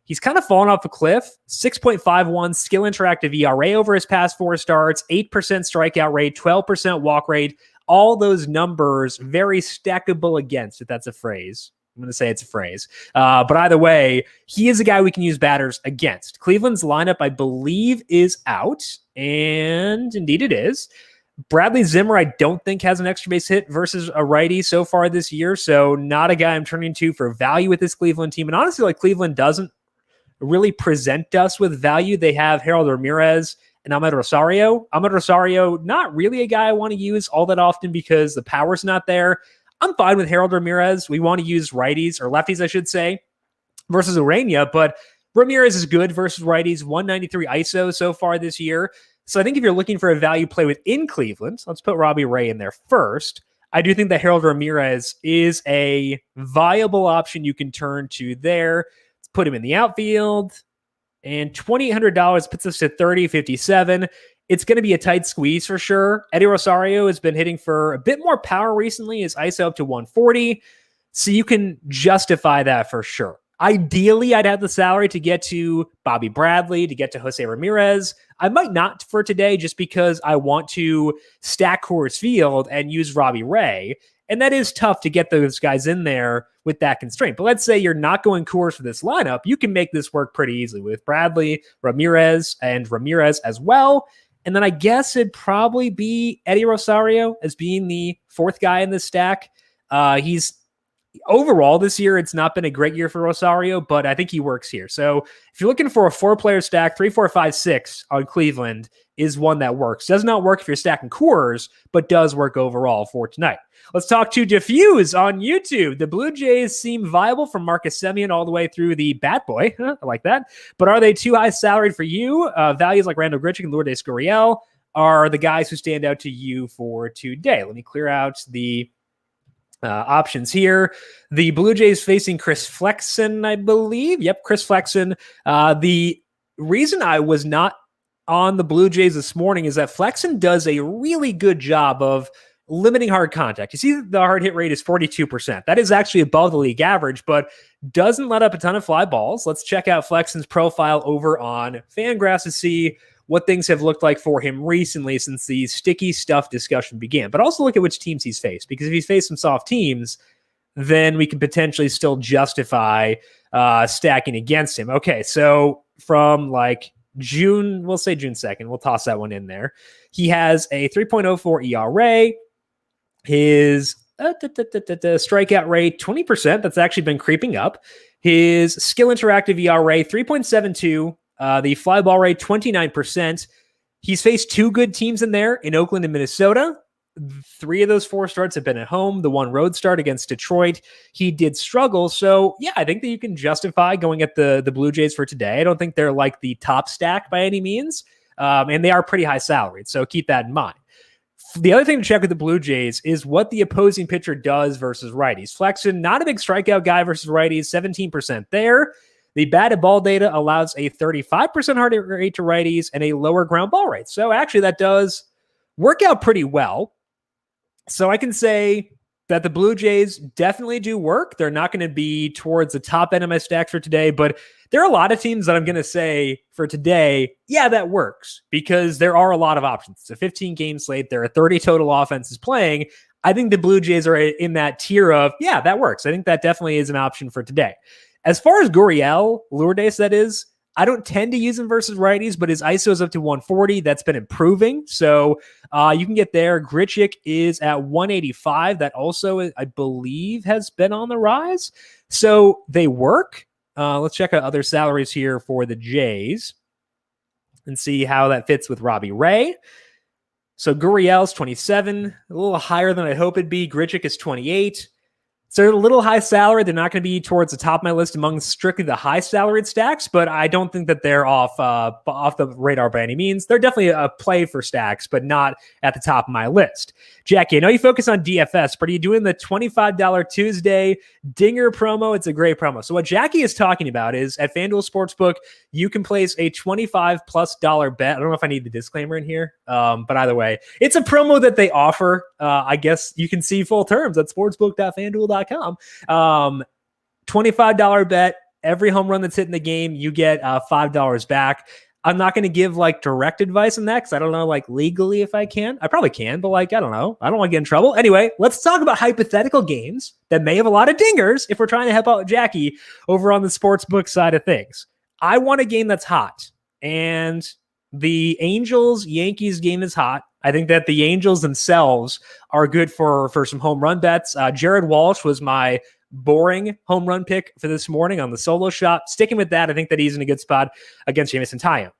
he's kind of fallen off a cliff. 6.51 skill interactive ERA over his past 4 starts, 8% strikeout rate, 12% walk rate. All those numbers very stackable against, if that's a phrase. I'm going to say it's a phrase. But either way, he is a guy we can use batters against. Cleveland's lineup, I believe, is out. And indeed it is. Bradley Zimmer, I don't think has an extra base hit versus a righty so far this year. So not a guy I'm turning to for value with this Cleveland team. And honestly, like Cleveland doesn't really present us with value. They have Harold Ramirez and Ahmed Rosario. Ahmed Rosario, not really a guy I want to use all that often because the power's not there. I'm fine with Harold Ramirez. We want to use righties or lefties, I should say, versus Urena, but Ramirez is good versus righties, 193 ISO so far this year. So I think if you're looking for a value play within Cleveland, let's put Robbie Ray in there first. I do think that Harold Ramirez is a viable option you can turn to there. Let's put him in the outfield. And $2,800 puts us to 30.57. It's going to be a tight squeeze for sure. Eddie Rosario has been hitting for a bit more power recently. His ISO up to 140. So you can justify that for sure. Ideally, I'd have the salary to get to Bobby Bradley, to get to Jose Ramirez. I might not for today just because I want to stack Coors Field and use Robbie Ray. And that is tough to get those guys in there with that constraint. But let's say you're not going Coors for this lineup. You can make this work pretty easily with Bradley, Ramirez, and Ramirez as well. And then I guess it'd probably be Eddie Rosario as being the 4th guy in this stack. He's overall this year, it's not been a great year for Rosario, but I think he works here. So if you're looking for a 4-player stack, 3, 4, 5, 6 on Cleveland is one that works. Does not work if you're stacking Coors, but does work overall for tonight. Let's talk to Diffuse on YouTube. The Blue Jays seem viable from Marcus Semien all the way through the Bat Boy. I like that. But are they too high salaried for you? Values like Randall Grichuk and Lourdes Gurriel are the guys who stand out to you for today. Let me clear out the options here. The Blue Jays facing Chris Flexen, I believe. Yep, Chris Flexen. The reason I was not on the Blue Jays this morning is that Flexen does a really good job of limiting hard contact. You see the hard hit rate is 42%. That is actually above the league average, but doesn't let up a ton of fly balls. Let's check out Flexen's profile over on FanGraphs to see what things have looked like for him recently since the sticky stuff discussion began. But also look at which teams he's faced, because if he's faced some soft teams, then we can potentially still justify stacking against him. Okay, so from like June, we'll say June 2nd, we'll toss that one in there. He has a 3.04 ERA. His strikeout rate, 20%. That's actually been creeping up. His skill interactive ERA, 3.72. The fly ball rate, 29%. He's faced 2 good teams in there in Oakland and Minnesota. 3 of those 4 starts have been at home. The 1 road start against Detroit, he did struggle. So yeah, I think that you can justify going at the Blue Jays for today. I don't think they're like the top stack by any means. And they are pretty high salaried. So keep that in mind. The other thing to check with the Blue Jays is what the opposing pitcher does versus righties. Flexen, not a big strikeout guy versus righties, 17% there. The batted ball data allows a 35% hard hit rate to righties and a lower ground ball rate. So actually that does work out pretty well. So I can say that the Blue Jays definitely do work. They're not going to be towards the top end of my stacks for today, but there are a lot of teams that I'm going to say for today, yeah, that works, because there are a lot of options. It's a 15-game slate. There are 30 total offenses playing. I think the Blue Jays are in that tier of, yeah, that works. I think that definitely is an option for today. As far as Gurriel, Lourdes, that is, I don't tend to use him versus righties, but his ISO is up to 140. That's been improving. So you can get there. Grichuk is at 185. That also, I believe, has been on the rise. So they work. Let's check out other salaries here for the Jays and see how that fits with Robbie Ray. So Gurriel's 27, a little higher than I hope it'd be. Grichuk is 28. So they're a little high salary. They're not going to be towards the top of my list among strictly the high salaried stacks, but I don't think that they're off the radar by any means. They're definitely a play for stacks, but not at the top of my list. Jackie, I know you focus on DFS, but are you doing the $25 Tuesday Dinger promo? It's a great promo. So what Jackie is talking about is at FanDuel Sportsbook, you can place a $25+ bet. I don't know if I need the disclaimer in here, but either way, it's a promo that they offer. I guess you can see full terms at sportsbook.fanduel.com. $25 bet. Every home run that's hit in the game, you get $5 back. I'm not going to give like direct advice on that because I don't know like legally if I can. I probably can, but like, I don't know. I don't want to get in trouble. Anyway, let's talk about hypothetical games that may have a lot of dingers if we're trying to help out Jackie over on the sportsbook side of things. I want a game that's hot, and the Angels-Yankees game is hot. I think that the Angels themselves are good for some home run bets. Jared Walsh was my boring home run pick for this morning on the solo shot. Sticking with that, I think that he's in a good spot against Jameson Taillon.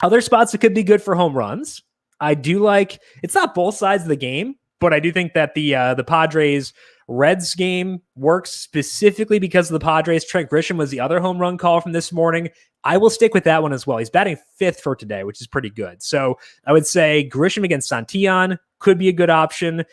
Other spots that could be good for home runs. I do like, it's not both sides of the game, but I do think that the Padres Reds game works specifically because of the Padres. Trent Grisham was the other home run call from this morning. I will stick with that one as well. He's batting 5th for today, which is pretty good. So I would say Grisham against Santillan could be a good option.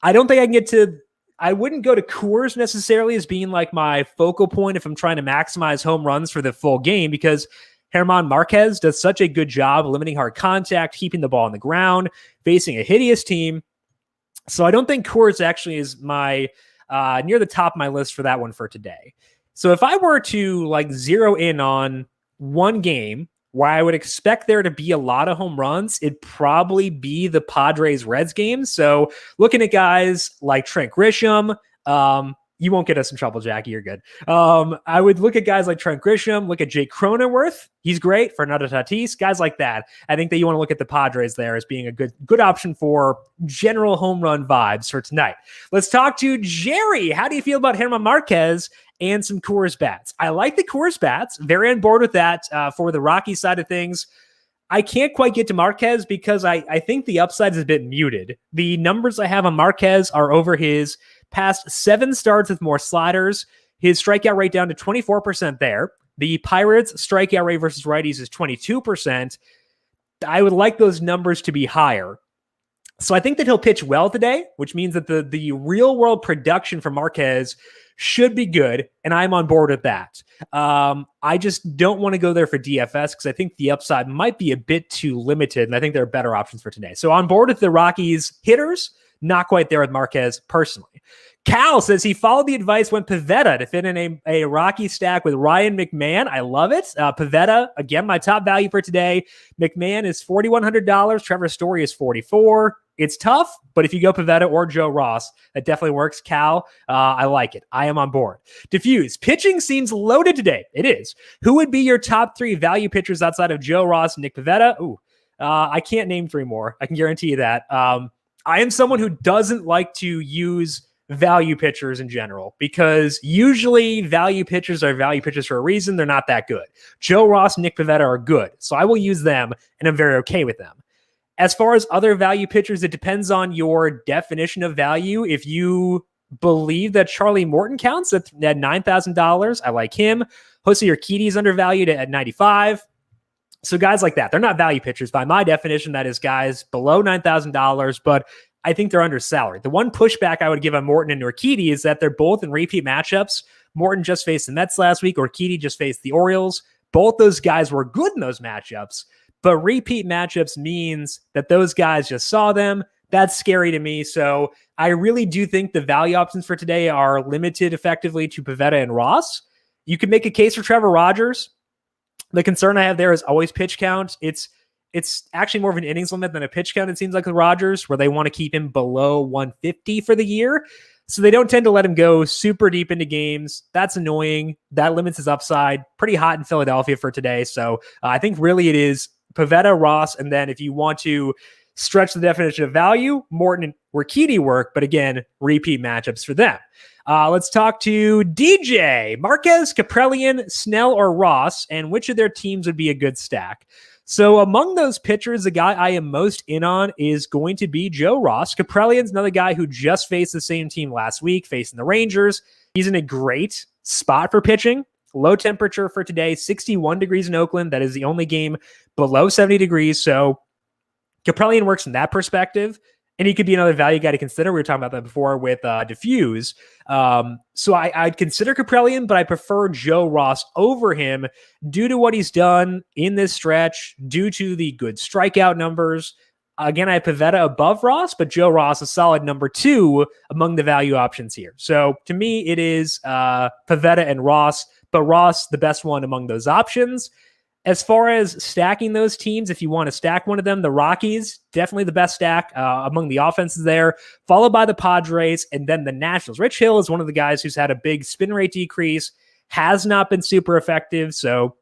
I don't think I can get to, I wouldn't go to Coors necessarily as being like my focal point if I'm trying to maximize home runs for the full game, because German Marquez does such a good job limiting hard contact, keeping the ball on the ground, facing a hideous team. So I don't think Coors actually is my near the top of my list for that one for today. So if I were to like zero in on one game where I would expect there to be a lot of home runs, it'd probably be the Padres Reds game. So looking at guys like Trent Grisham, you won't get us in trouble, Jackie. You're good. I would look at guys like Trent Grisham, look at Jake Cronenworth. He's great. Fernando Tatis, guys like that. I think that you want to look at the Padres there as being a good option for general home run vibes for tonight. Let's talk to Jerry. How do you feel about German Marquez and some Coors bats? I like the Coors bats. Very on board with that for the Rocky side of things. I can't quite get to Marquez because I think the upside is a bit muted. The numbers I have on Marquez are over his past 7 starts with more sliders. His strikeout rate down to 24% there. The Pirates' strikeout rate versus righties is 22%. I would like those numbers to be higher. So I think that he'll pitch well today, which means that the real-world production for Marquez should be good, and I'm on board with that. I just don't want to go there for DFS because I think the upside might be a bit too limited, and I think there are better options for today. So on board with the Rockies hitters, not quite there with Marquez personally. Cal says he followed the advice, went Pivetta to fit in a Rocky stack with Ryan McMahon. I love it. Pivetta, again, my top value for today. McMahon is $4,100. Trevor Story is $44. It's tough, but if you go Pivetta or Joe Ross, that definitely works. Cal, I like it. I am on board. Diffuse. Pitching seems loaded today. It is. Who would be your top 3 value pitchers outside of Joe Ross and Nick Pivetta? I can't name 3 more. I can guarantee you that. I am someone who doesn't like to use value pitchers in general because usually value pitchers are value pitchers for a reason. They're not that good. Joe Ross and Nick Pivetta are good, so I will use them, and I'm very okay with them. As far as other value pitchers, it depends on your definition of value. If you believe that Charlie Morton counts at $9,000, I like him. Jose Urquidy is undervalued at $95,000. So guys like that, they're not value pitchers. By my definition, that is guys below $9,000, but I think they're under salary. The one pushback I would give on Morton and Urquidy is that they're both in repeat matchups. Morton just faced the Mets last week. Urquidy just faced the Orioles. Both those guys were good in those matchups, but repeat matchups means that those guys just saw them. That's scary to me. So I really do think the value options for today are limited effectively to Pivetta and Ross. You could make a case for Trevor Rogers. The concern I have there is always pitch count. It's actually more of an innings limit than a pitch count, it seems like, with Rogers, where they want to keep him below 150 for the year. So they don't tend to let him go super deep into games. That's annoying. That limits his upside. Pretty hot in Philadelphia for today. So I think really it is Pivetta, Ross, and then if you want to stretch the definition of value, Morton and Urquidy work, but again, repeat matchups for them. Let's talk to DJ. Marquez, Kaprelian, Snell, or Ross, and which of their teams would be a good stack? So among those pitchers, the guy I am most in on is going to be Joe Ross. Kaprelian's another guy who just faced the same team last week, facing the Rangers. He's in a great spot for pitching. Low temperature for today, 61 degrees in Oakland. That is the only game below 70 degrees. So Kaprelian works from that perspective, and he could be another value guy to consider. We were talking about that before with Diffuse. So I'd consider Kaprelian, but I prefer Joe Ross over him due to what he's done in this stretch, due to the good strikeout numbers. Again, I have Pivetta above Ross, but Joe Ross a solid number 2 among the value options here. So to me, it is Pivetta and Ross, but Ross the best one among those options. As far as stacking those teams, if you want to stack one of them, the Rockies, definitely the best stack among the offenses there, followed by the Padres, and then the Nationals. Rich Hill is one of the guys who's had a big spin rate decrease, has not been super effective, so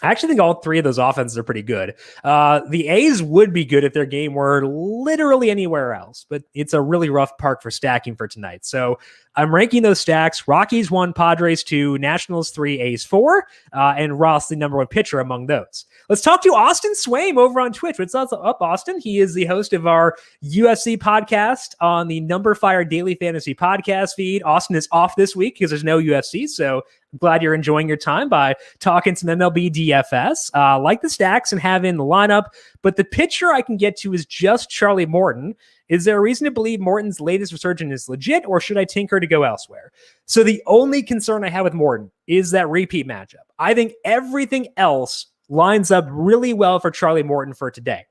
I actually think all 3 of those offenses are pretty good. The A's would be good if their game were literally anywhere else, but it's a really rough park for stacking for tonight. So I'm ranking those stacks. Rockies 1, Padres 2, Nationals 3, A's 4, and Ross the number 1 pitcher among those. Let's talk to Austin Swaim over on Twitch. What's up, Austin? He is the host of our UFC podcast on the numberFire Daily Fantasy Podcast feed. Austin is off this week because there's no UFC, so I'm glad you're enjoying your time by talking some MLB DFS. Like the stacks and have in the lineup, but the pitcher I can get to is just Charlie Morton. Is there a reason to believe Morton's latest resurgence is legit, or should I tinker to go elsewhere? So the only concern I have with Morton is that repeat matchup. I think everything else lines up really well for Charlie Morton for today.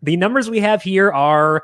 The numbers we have here are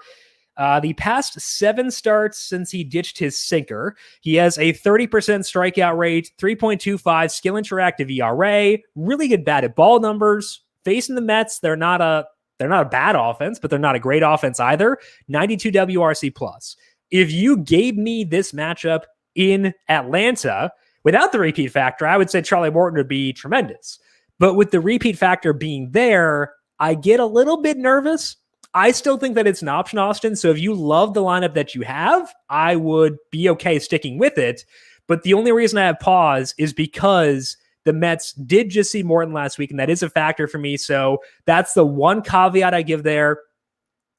the past 7 starts since he ditched his sinker. He has a 30% strikeout rate, 3.25 skill interactive ERA, really good batted ball numbers. Facing the Mets, they're not a bad offense, but they're not a great offense either. 92 WRC plus. If you gave me this matchup in Atlanta without the repeat factor, I would say Charlie Morton would be tremendous. But with the repeat factor being there, I get a little bit nervous. I still think that it's an option, Austin. So if you love the lineup that you have, I would be okay sticking with it. But the only reason I have pause is because the Mets did just see Morton last week, and that is a factor for me. So that's the one caveat I give there.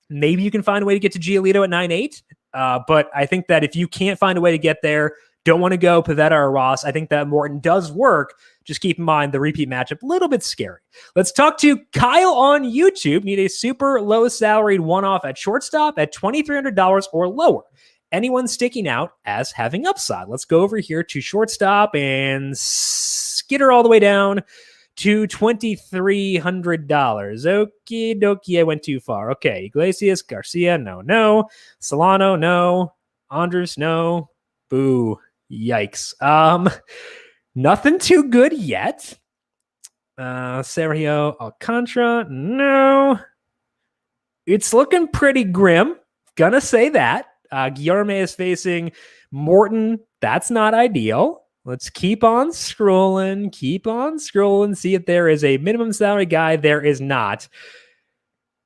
Maybe you can find a way to get to Giolito at 9.8. But I think that if you can't find a way to get there, don't want to go Pivetta or Ross, I think that Morton does work. Just keep in mind the repeat matchup, a little bit scary. Let's talk to Kyle on YouTube. Need a super low salaried one-off at shortstop at $2,300 or lower. Anyone sticking out as having upside? Let's go over here to shortstop and skitter all the way down to $2,300. Okie dokie, I went too far. Okay, Iglesias, Garcia, no. Solano, no. Andres, no. Boo. Yikes. Nothing too good yet. Sergio Alcantara, no. It's looking pretty grim. Gonna say that. Guillermo is facing Morton. That's not ideal. Let's keep on scrolling. See if there is a minimum salary guy. There is not.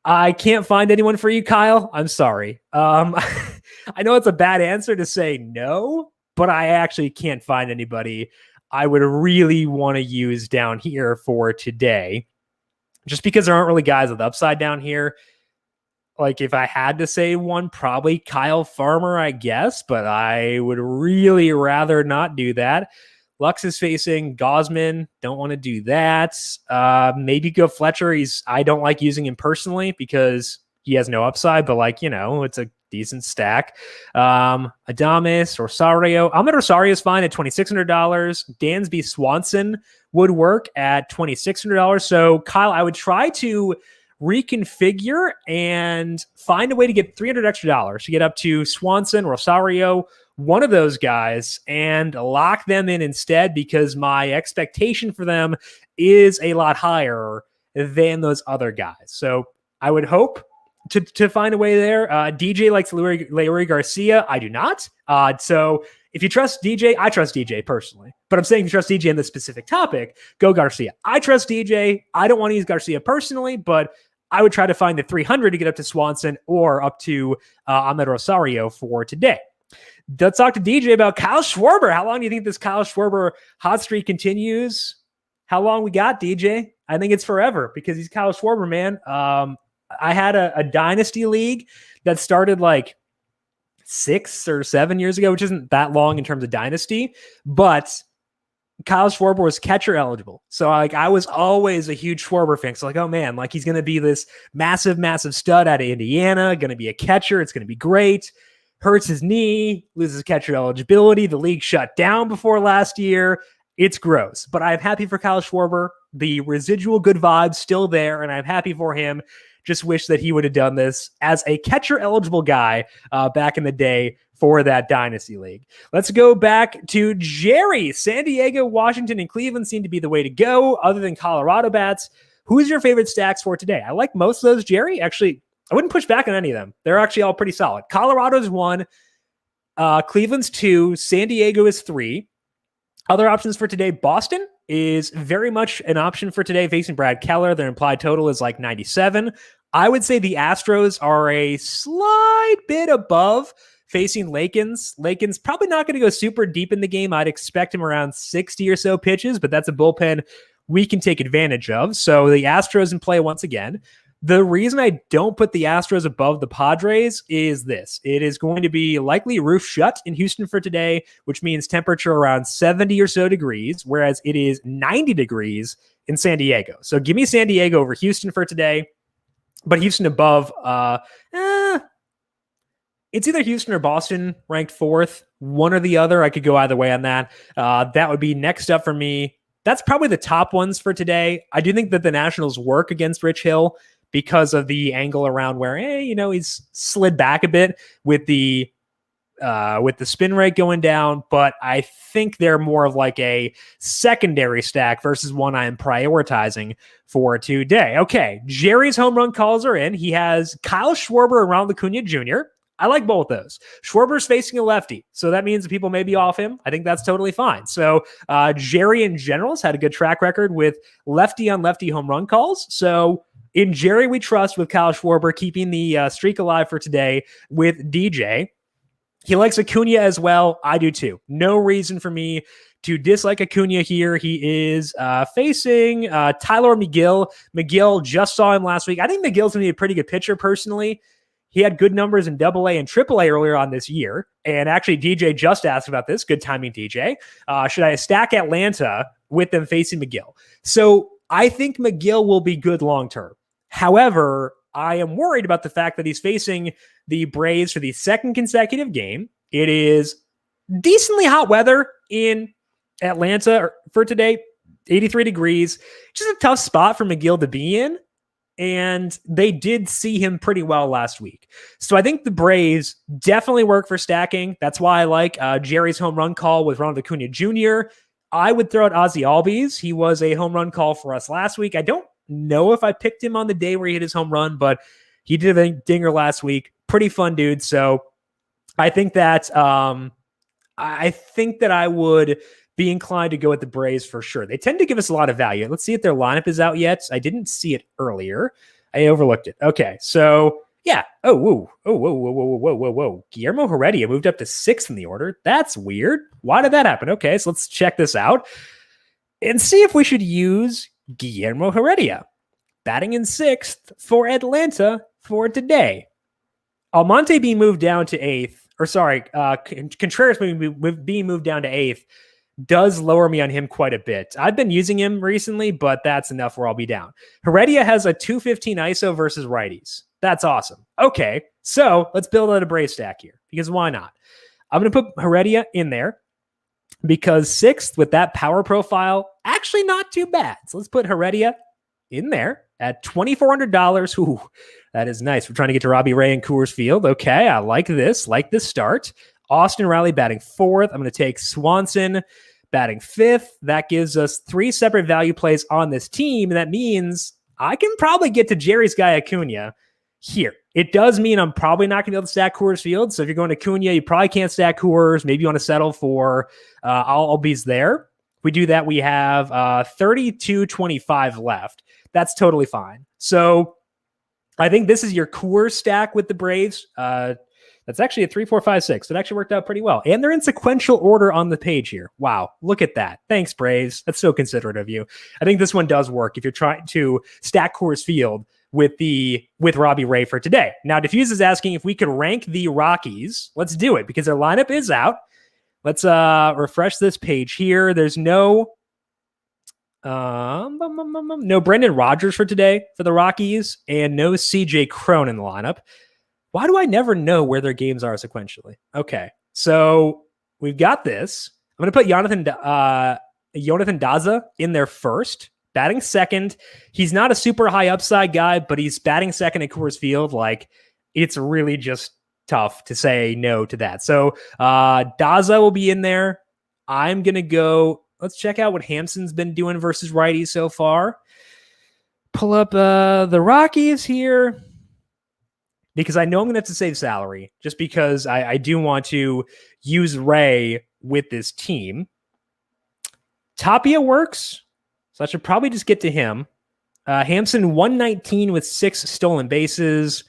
I can't find anyone for you, Kyle. I'm sorry. I know it's a bad answer to say no, but I actually can't find anybody I would really want to use down here for today, just because there aren't really guys with upside down here. Like if I had to say one, probably Kyle Farmer, I guess, but I would really rather not do that. Lux is facing Gosman. Don't want to do that. Maybe go Fletcher. I don't like using him personally because he has no upside, but it's a decent stack. Adames, Rosario. Ahmed Rosario is fine at $2,600. Dansby Swanson would work at $2,600. So Kyle, I would try to reconfigure and find a way to get $300 extra to get up to Swanson, Rosario, one of those guys, and lock them in instead, because my expectation for them is a lot higher than those other guys. So I would hope to find a way there. DJ likes Larry Garcia. I do not. So if you trust DJ, I trust DJ personally. But I'm saying if you trust DJ in this specific topic, go Garcia. I trust DJ. I don't want to use Garcia personally, but I would try to find the 300 to get up to Swanson or up to Ahmed Rosario for today. Let's talk to DJ about Kyle Schwarber. How long do you think this Kyle Schwarber hot streak continues? How long we got, DJ? I think it's forever because he's Kyle Schwarber, man. I had a dynasty league that started like 6 or 7 years ago, which isn't that long in terms of dynasty, but Kyle Schwarber was catcher eligible. So I was always a huge Schwarber fan. So oh man, he's going to be this massive, massive stud out of Indiana, going to be a catcher. It's going to be great. Hurts his knee, loses catcher eligibility. The league shut down before last year. It's gross, but I'm happy for Kyle Schwarber. The residual good vibes still there, and I'm happy for him. Just wish that he would have done this as a catcher eligible guy back in the day for that dynasty league. Let's go back to Jerry. San Diego, Washington, and Cleveland seem to be the way to go other than Colorado bats. Who's your favorite stacks for today? I like most of those, Jerry. Actually, I wouldn't push back on any of them. They're actually all pretty solid. Colorado's 1, Cleveland's 2, San Diego is 3. Other options for today, Boston is very much an option for today facing Brad Keller. Their implied total is 97. I would say the Astros are a slight bit above facing Lakins. Lakins probably not going to go super deep in the game. I'd expect him around 60 or so pitches, but that's a bullpen we can take advantage of. So the Astros in play once again. The reason I don't put the Astros above the Padres is this. It is going to be likely roof shut in Houston for today, which means temperature around 70 or so degrees, whereas it is 90 degrees in San Diego. So give me San Diego over Houston for today, but Houston above, it's either Houston or Boston ranked 4th, one or the other. I could go either way on that. That would be next up for me. That's probably the top ones for today. I do think that the Nationals work against Rich Hill because of the angle around where, he's slid back a bit with the spin rate going down, but I think they're more of a secondary stack versus one I am prioritizing for today. Okay, Jerry's home run calls are in. He has Kyle Schwarber and Ronald Acuna Jr. I like both those. Schwarber's facing a lefty, so that means that people may be off him. I think that's totally fine. So Jerry in general has had a good track record with lefty on lefty home run calls. So in Jerry, we trust with Kyle Schwarber keeping the streak alive for today with DJ. He likes Acuna as well. I do too. No reason for me to dislike Acuna here. He is facing Tyler McGill. McGill, just saw him last week. I think McGill's going to be a pretty good pitcher personally. He had good numbers in AA and AAA earlier on this year. And actually, DJ just asked about this. Good timing, DJ. Should I stack Atlanta with them facing McGill? So I think McGill will be good long-term. However, I am worried about the fact that he's facing the Braves for the second consecutive game. It is decently hot weather in Atlanta for today, 83 degrees. Just a tough spot for McGill to be in. And they did see him pretty well last week. So I think the Braves definitely work for stacking. That's why I like Jerry's home run call with Ronald Acuna Jr. I would throw out Ozzy Albies. He was a home run call for us last week. I don't know if I picked him on the day where he hit his home run, but he did a dinger last week. Pretty fun dude. So I think that I would be inclined to go with the Braves for sure. They tend to give us a lot of value. Let's see if their lineup is out yet. I didn't see it earlier. I overlooked it. Okay, so yeah. Whoa. Guillermo Heredia moved up to 6th in the order. That's weird. Why did that happen? Okay, so let's check this out and see if we should use Guillermo Heredia batting in 6th for Atlanta for today. Almonte being moved down to 8th, Contreras being moved down to 8th does lower me on him quite a bit. I've been using him recently, but that's enough where I'll be down. Heredia has a 215 ISO versus righties. That's awesome. Okay, so let's build out a Brave stack here, because why not? I'm going to put Heredia in there because 6th with that power profile, actually not too bad. So let's put Heredia in there at $2,400. Ooh, that is nice. We're trying to get to Robbie Ray and Coors Field. Okay, I like this start. Austin Riley batting 4th. I'm going to take Swanson batting 5th. That gives us 3 separate value plays on this team. And that means I can probably get to Jerry's guy Acuna here. It does mean I'm probably not going to be able to stack Coors Field. So if you're going to Cunha, you probably can't stack Coors. Maybe you want to settle for all B's there. If we do that, we have 32.25 left. That's totally fine. So I think this is your Coors stack with the Braves. That's actually a 3, 4, 5, 6. It actually worked out pretty well. And they're in sequential order on the page here. Wow. Look at that. Thanks, Braves. That's so considerate of you. I think this one does work if you're trying to stack Coors Field with Robbie Ray for today. Now, Diffuse is asking if we could rank the Rockies. Let's do it because their lineup is out. Let's refresh this page here. There's no Brendan Rodgers for today for the Rockies and no CJ Cron in the lineup. Why do I never know where their games are sequentially? Okay, so we've got this. I'm going to put Jonathan Daza in there first, batting second. He's not a super high upside guy, but he's batting second at Coors Field. Like, it's really just tough to say no to that. So Daza will be in there. I'm going to go. Let's check out what Hampson's been doing versus righties so far. Pull up the Rockies here, because I know I'm going to have to save salary just because I do want to use Ray with this team. Tapia works, so I should probably just get to him. Hampson, 119 with 6 stolen bases.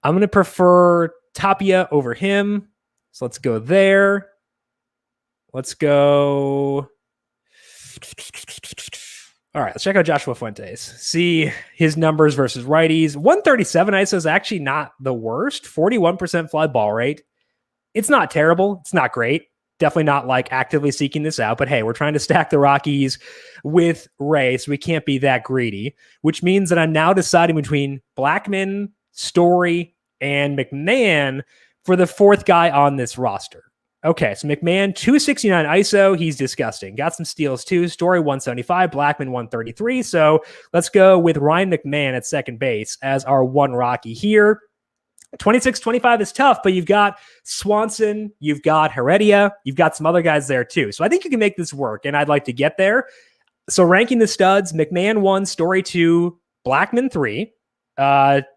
I'm going to prefer Tapia over him, so let's go there. Let's go. All right, let's check out Joshua Fuentes. See his numbers versus righties. 137 ISO is actually not the worst. 41% fly ball rate. It's not terrible. It's not great. Definitely not like actively seeking this out. But hey, we're trying to stack the Rockies with Ray, so we can't be that greedy, which means that I'm now deciding between Blackmon, Story, and McMahon for the 4th guy on this roster. Okay, so McMahon, 269 ISO. He's disgusting. Got some steals too. Story, 175. Blackmon, 133. So let's go with Ryan McMahon at second base as our one Rocky here. 26-25 is tough, but you've got Swanson, you've got Heredia, you've got some other guys there too. So I think you can make this work, and I'd like to get there. So ranking the studs, McMahon 1, Story 2, Blackmon 3.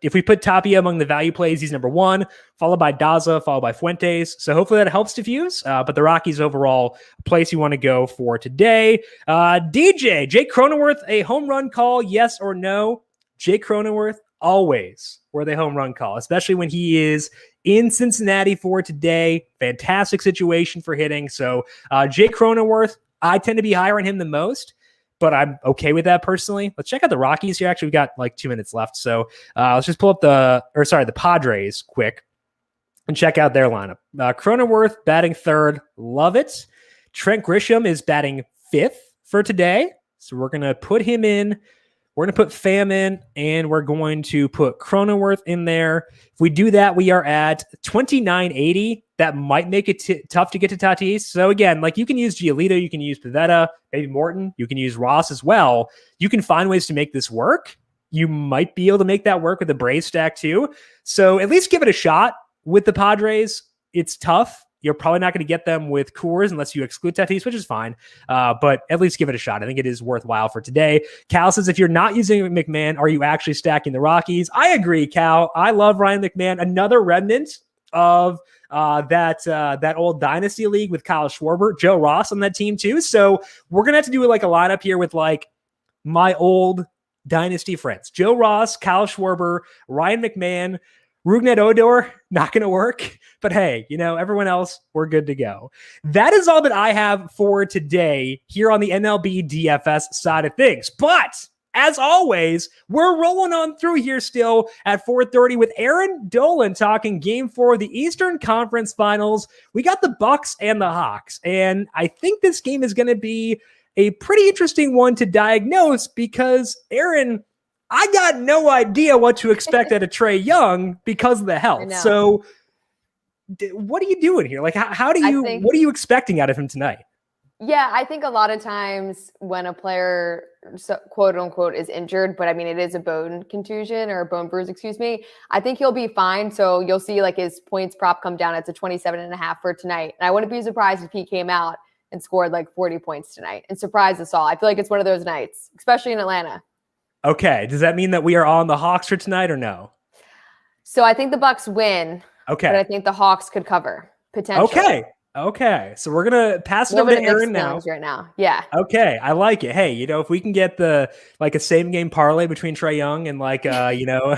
If we put Tapia among the value plays, he's number 1, followed by Daza, followed by Fuentes. So hopefully that helps Diffuse. But the Rockies overall place you want to go for today. DJ, Jake Cronenworth, a home run call, yes or no? Jake Cronenworth, always worth a home run call, especially when he is in Cincinnati for today. Fantastic situation for hitting. So Jake Cronenworth, I tend to be higher on him than most, but I'm okay with that personally. Let's check out the Rockies here. Actually, we've got like 2 minutes left. So let's just pull up the Padres quick and check out their lineup. Cronenworth batting 3rd. Love it. Trent Grisham is batting 5th for today. So we're going to put him in. We're going to put Pham in, and we're going to put Cronenworth in there. If we do that, we are at 2980. That might make it tough to get to Tatis. So again, like you can use Giolito, you can use Pivetta, maybe Morton, you can use Ross as well. You can find ways to make this work. You might be able to make that work with the Braves stack too. So at least give it a shot with the Padres. It's tough. You're probably not going to get them with Coors unless you exclude Tatis, which is fine. But at least give it a shot. I think it is worthwhile for today. Cal says, if you're not using McMahon, are you actually stacking the Rockies? I agree, Cal. I love Ryan McMahon. Another remnant of that old Dynasty League with Kyle Schwarber, Joe Ross on that team too. So we're going to have to do like a lineup here with like my old Dynasty friends. Joe Ross, Kyle Schwarber, Ryan McMahon, Rougned Odor, not going to work. But hey, everyone else, we're good to go. That is all that I have for today here on the MLB DFS side of things. But as always, we're rolling on through here still at 4:30 with Erin Dolan talking Game 4 of the Eastern Conference Finals. We got the Bucks and the Hawks, and I think this game is going to be a pretty interesting one to diagnose because, Erin, I got no idea what to expect out of Trae Young because of the health. So what are you doing here? Like, what are you expecting out of him tonight? Yeah, I think a lot of times when a player, quote unquote, is injured, but I mean, it is a bone contusion or a bone bruise, excuse me. I think he'll be fine. So you'll see like his points prop come down. It's a 27.5 for tonight. And I wouldn't be surprised if he came out and scored like 40 points tonight and surprised us all. I feel like it's one of those nights, especially in Atlanta. Okay. Does that mean that we are on the Hawks for tonight or no? So I think the Bucks win. Okay. But I think the Hawks could cover potentially. Okay. So we're going to pass it over to Erin now. Right now. Yeah. Okay. I like it. Hey, if we can get a same game parlay between Trae Young and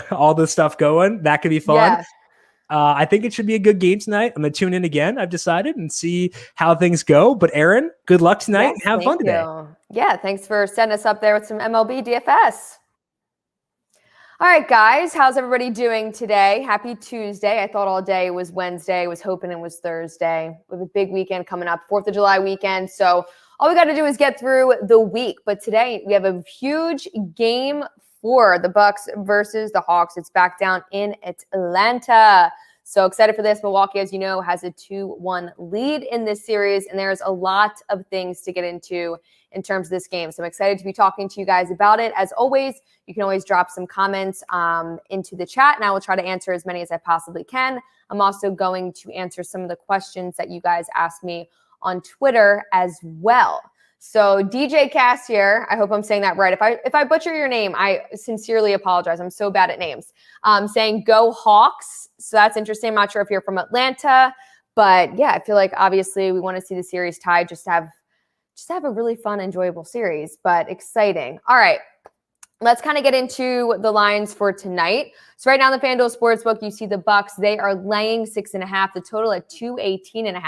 all this stuff going, that could be fun. Yeah. I think it should be a good game tonight. I'm going to tune in again, I've decided, and see how things go. But Erin, good luck tonight and have fun today. Yeah. Thanks for setting us up there with some MLB DFS. All right, guys, how's everybody doing today? Happy Tuesday. I thought all day was Wednesday, was hoping it was Thursday. We have a big weekend coming up, 4th of July weekend. So all we got to do is get through the week. But today we have a huge game for the Bucks versus the Hawks. It's back down in Atlanta. So excited for this. Milwaukee, as you know, has a 2-1 lead in this series, and there's a lot of things to get into in terms of this game. So I'm excited to be talking to you guys about it. As always, you can always drop some comments into the chat, and I will try to answer as many as I possibly can. I'm also going to answer some of the questions that you guys asked me on Twitter as well. So DJ Cass here, I hope I'm saying that right. If I butcher your name, I sincerely apologize. I'm so bad at names. Saying go Hawks. So that's interesting. I'm not sure if you're from Atlanta, but yeah, I feel like obviously we want to see the series tied, just to have a really fun, enjoyable series, but exciting. All right. Let's kind of get into the lines for tonight. So right now in the FanDuel Sportsbook, you see the Bucks. They are laying 6.5, the total at 218.5.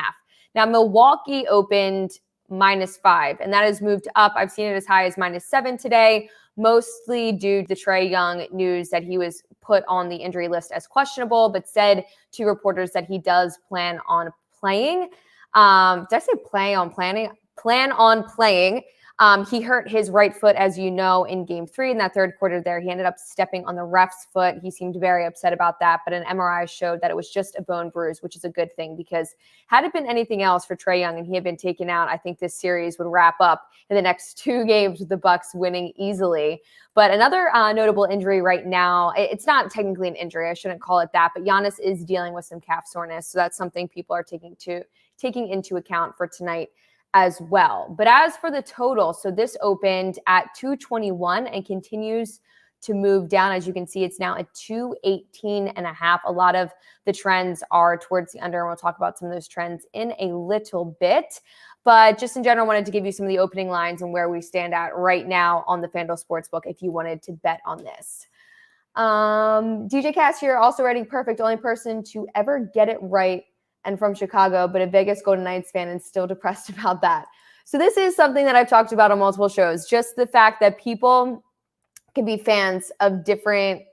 Now Milwaukee opened -5, and that has moved up. I've seen it as high as -7 today, mostly due to the Trae Young news that he was put on the injury list as questionable, but said to reporters that he does plan on playing. Did I say plan on playing? He hurt his right foot, as you know, in game 3 in that third quarter there. He ended up stepping on the ref's foot. He seemed very upset about that, but an MRI showed that it was just a bone bruise, which is a good thing, because had it been anything else for Trae Young and he had been taken out, I think this series would wrap up in the next 2 games with the Bucks winning easily. But another notable injury right now, it's not technically an injury, I shouldn't call it that, but Giannis is dealing with some calf soreness. So that's something people are taking into account for tonight as well. But as for the total, so this opened at 221 and continues to move down. As you can see, it's now at 218.5. A lot of the trends are towards the under, and we'll talk about some of those trends in a little bit. But just in general, I wanted to give you some of the opening lines and where we stand at right now on the FanDuel Sportsbook if you wanted to bet on this. DJ Cass here, also rating perfect, only person to ever get it right and from Chicago, but a Vegas Golden Knights fan and still depressed about that. So this is something that I've talked about on multiple shows, just the fact that people can be fans of different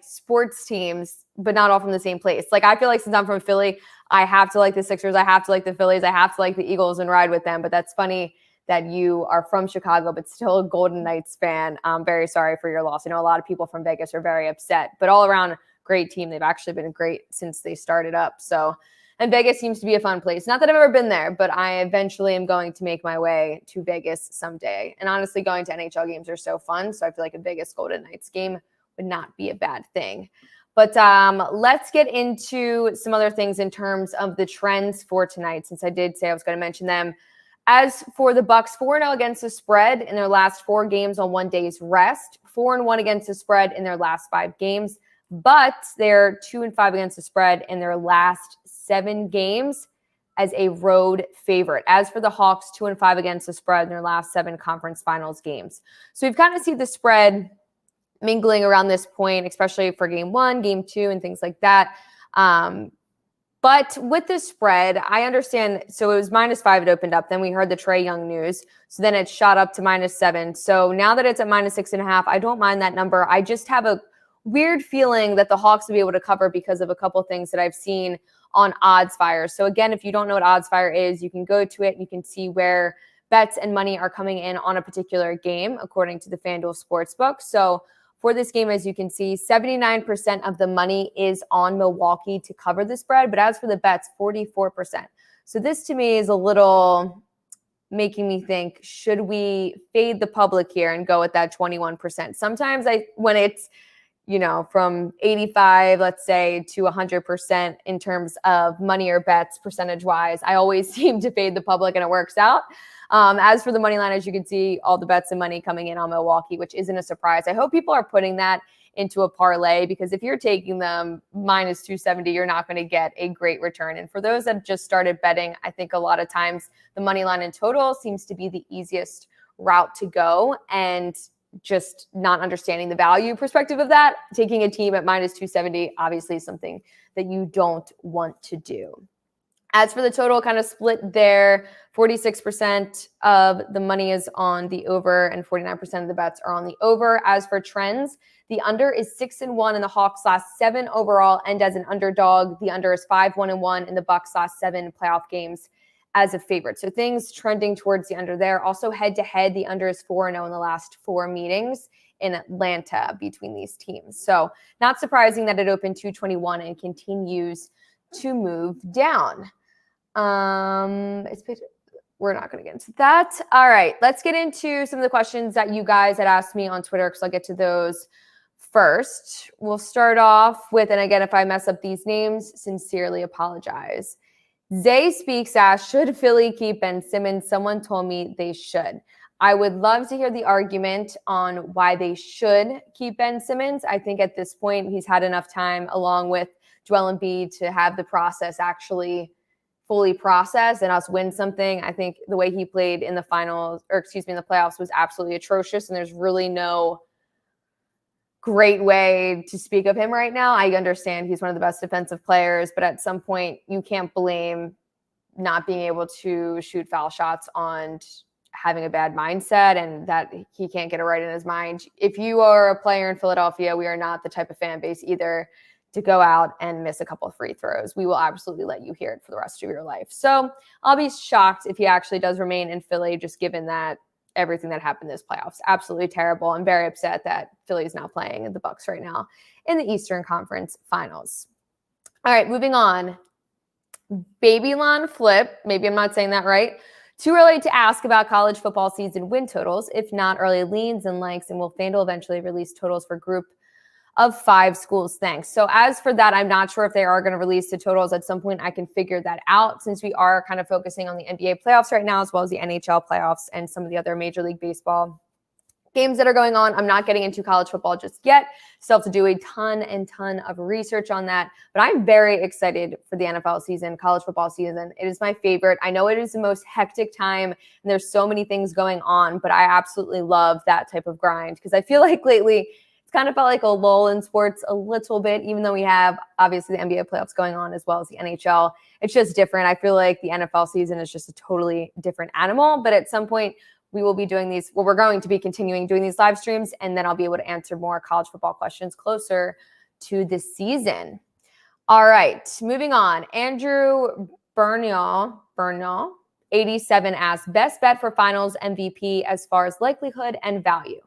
sports teams, but not all from the same place. I feel like since I'm from Philly, I have to like the Sixers, I have to like the Phillies, I have to like the Eagles and ride with them. But that's funny that you are from Chicago, but still a Golden Knights fan. I'm very sorry for your loss. I know a lot of people from Vegas are very upset, but all around, great team. They've actually been great since they started up. So, and Vegas seems to be a fun place. Not that I've ever been there, but I eventually am going to make my way to Vegas someday. And honestly, going to NHL games are so fun. So I feel like a Vegas Golden Knights game would not be a bad thing. But let's get into some other things in terms of the trends for tonight, since I did say I was going to mention them. As for the Bucks, 4-0 against the spread in their last 4 games on 1 day's rest, 4-1 against the spread in their last 5 games. But they're 2-5 against the spread in their last 7 games as a road favorite. As for the Hawks, 2-5 against the spread in their last 7 conference finals games. So we've kind of seen the spread mingling around this point, especially for game 1, game 2, and things like that. But with the spread, I understand. So it was -5, it opened up. Then we heard the Trae Young news. So then it shot up to -7. So now that it's at -6.5, I don't mind that number. I just have a weird feeling that the Hawks will be able to cover because of a couple things that I've seen on OddsFire. So again, if you don't know what OddsFire is, you can go to it and you can see where bets and money are coming in on a particular game, according to the FanDuel Sportsbook. So for this game, as you can see, 79% of the money is on Milwaukee to cover the spread. But as for the bets, 44%. So this to me is a little making me think, should we fade the public here and go with that 21%? Sometimes when it's from 85, let's say, to 100% in terms of money or bets percentage-wise, I always seem to fade the public and it works out. As for the money line, as you can see, all the bets and money coming in on Milwaukee, which isn't a surprise. I hope people are putting that into a parlay, because if you're taking them minus 270, you're not going to get a great return. And for those that just started betting, I think a lot of times the money line in total seems to be the easiest route to go, and just not understanding the value perspective of that, taking a team at minus 270, obviously something that you don't want to do. As for the total, kind of split there, 46% of the money is on the over and 49% of the bets are on the over. As for trends, the under is 6-1 in the Hawks last 7 overall and as an underdog. The under is 5-1-1 in the Bucks last 7 playoff games as a favorite. So things trending towards the under there. Also head-to-head, the under is 4-0 in the last 4 meetings in Atlanta between these teams. So not surprising that it opened 221 and continues to move down. We're not going to get into that. All right, let's get into some of the questions that you guys had asked me on Twitter, because I'll get to those first. We'll start off with, and again, if I mess up these names, sincerely apologize. Zay Speaks asks, should Philly keep Ben Simmons? Someone told me they should. I would love to hear the argument on why they should keep Ben Simmons. I think at this point, he's had enough time along with Joel Embiid to have the process actually fully processed and us win something. I think the way he played in the finals, or excuse me, in the playoffs was absolutely atrocious. And there's really no great way to speak of him right now. I understand he's one of the best defensive players, but at some point you can't blame not being able to shoot foul shots on having a bad mindset and that he can't get it right in his mind. If you are a player in Philadelphia, we are not the type of fan base either to go out and miss a couple of free throws. We will absolutely let you hear it for the rest of your life. So I'll be shocked if he actually does remain in Philly, just given that everything that happened this playoffs. Absolutely terrible. I'm very upset that Philly is now playing the Bucks right now in the Eastern Conference Finals. All right, moving on. Babylon Flip, maybe I'm not saying that right. Too early to ask about college football season win totals. If not, early leans and likes, and will FanDuel eventually release totals for group of 5 schools? Thanks. So as for that, I'm not sure if they are going to release the totals at some point. I can figure that out, since we are kind of focusing on the NBA playoffs right now, as well as the NHL playoffs and some of the other Major League Baseball games that are going on. I'm not getting into college football just yet. Still have to do a ton of research on that. But I'm very excited for the NFL season, college football season. It is my favorite. I know it is the most hectic time and there's so many things going on, but I absolutely love that type of grind, because I feel like lately it's kind of felt like a lull in sports a little bit, even though we have obviously the NBA playoffs going on as well as the NHL. It's just different. I feel like the NFL season is just a totally different animal. But at some point we will be doing these, we're going to be continuing doing these live streams, and then I'll be able to answer more college football questions closer to the season. All right, moving on. Andrew Bernal, 87 asks, best bet for finals MVP as far as likelihood and value.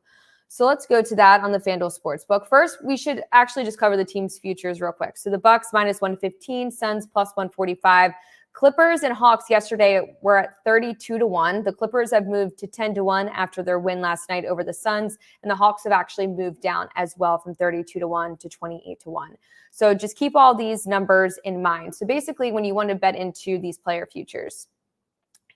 So let's go to that on the FanDuel Sportsbook. First, we should actually just cover the team's futures real quick. So the Bucks minus 115, Suns plus 145. Clippers and Hawks yesterday were at 32-1. The Clippers have moved to 10-1 after their win last night over the Suns, and the Hawks have actually moved down as well from 32-1 to 28-1. So just keep all these numbers in mind. So basically, when you want to bet into these player futures,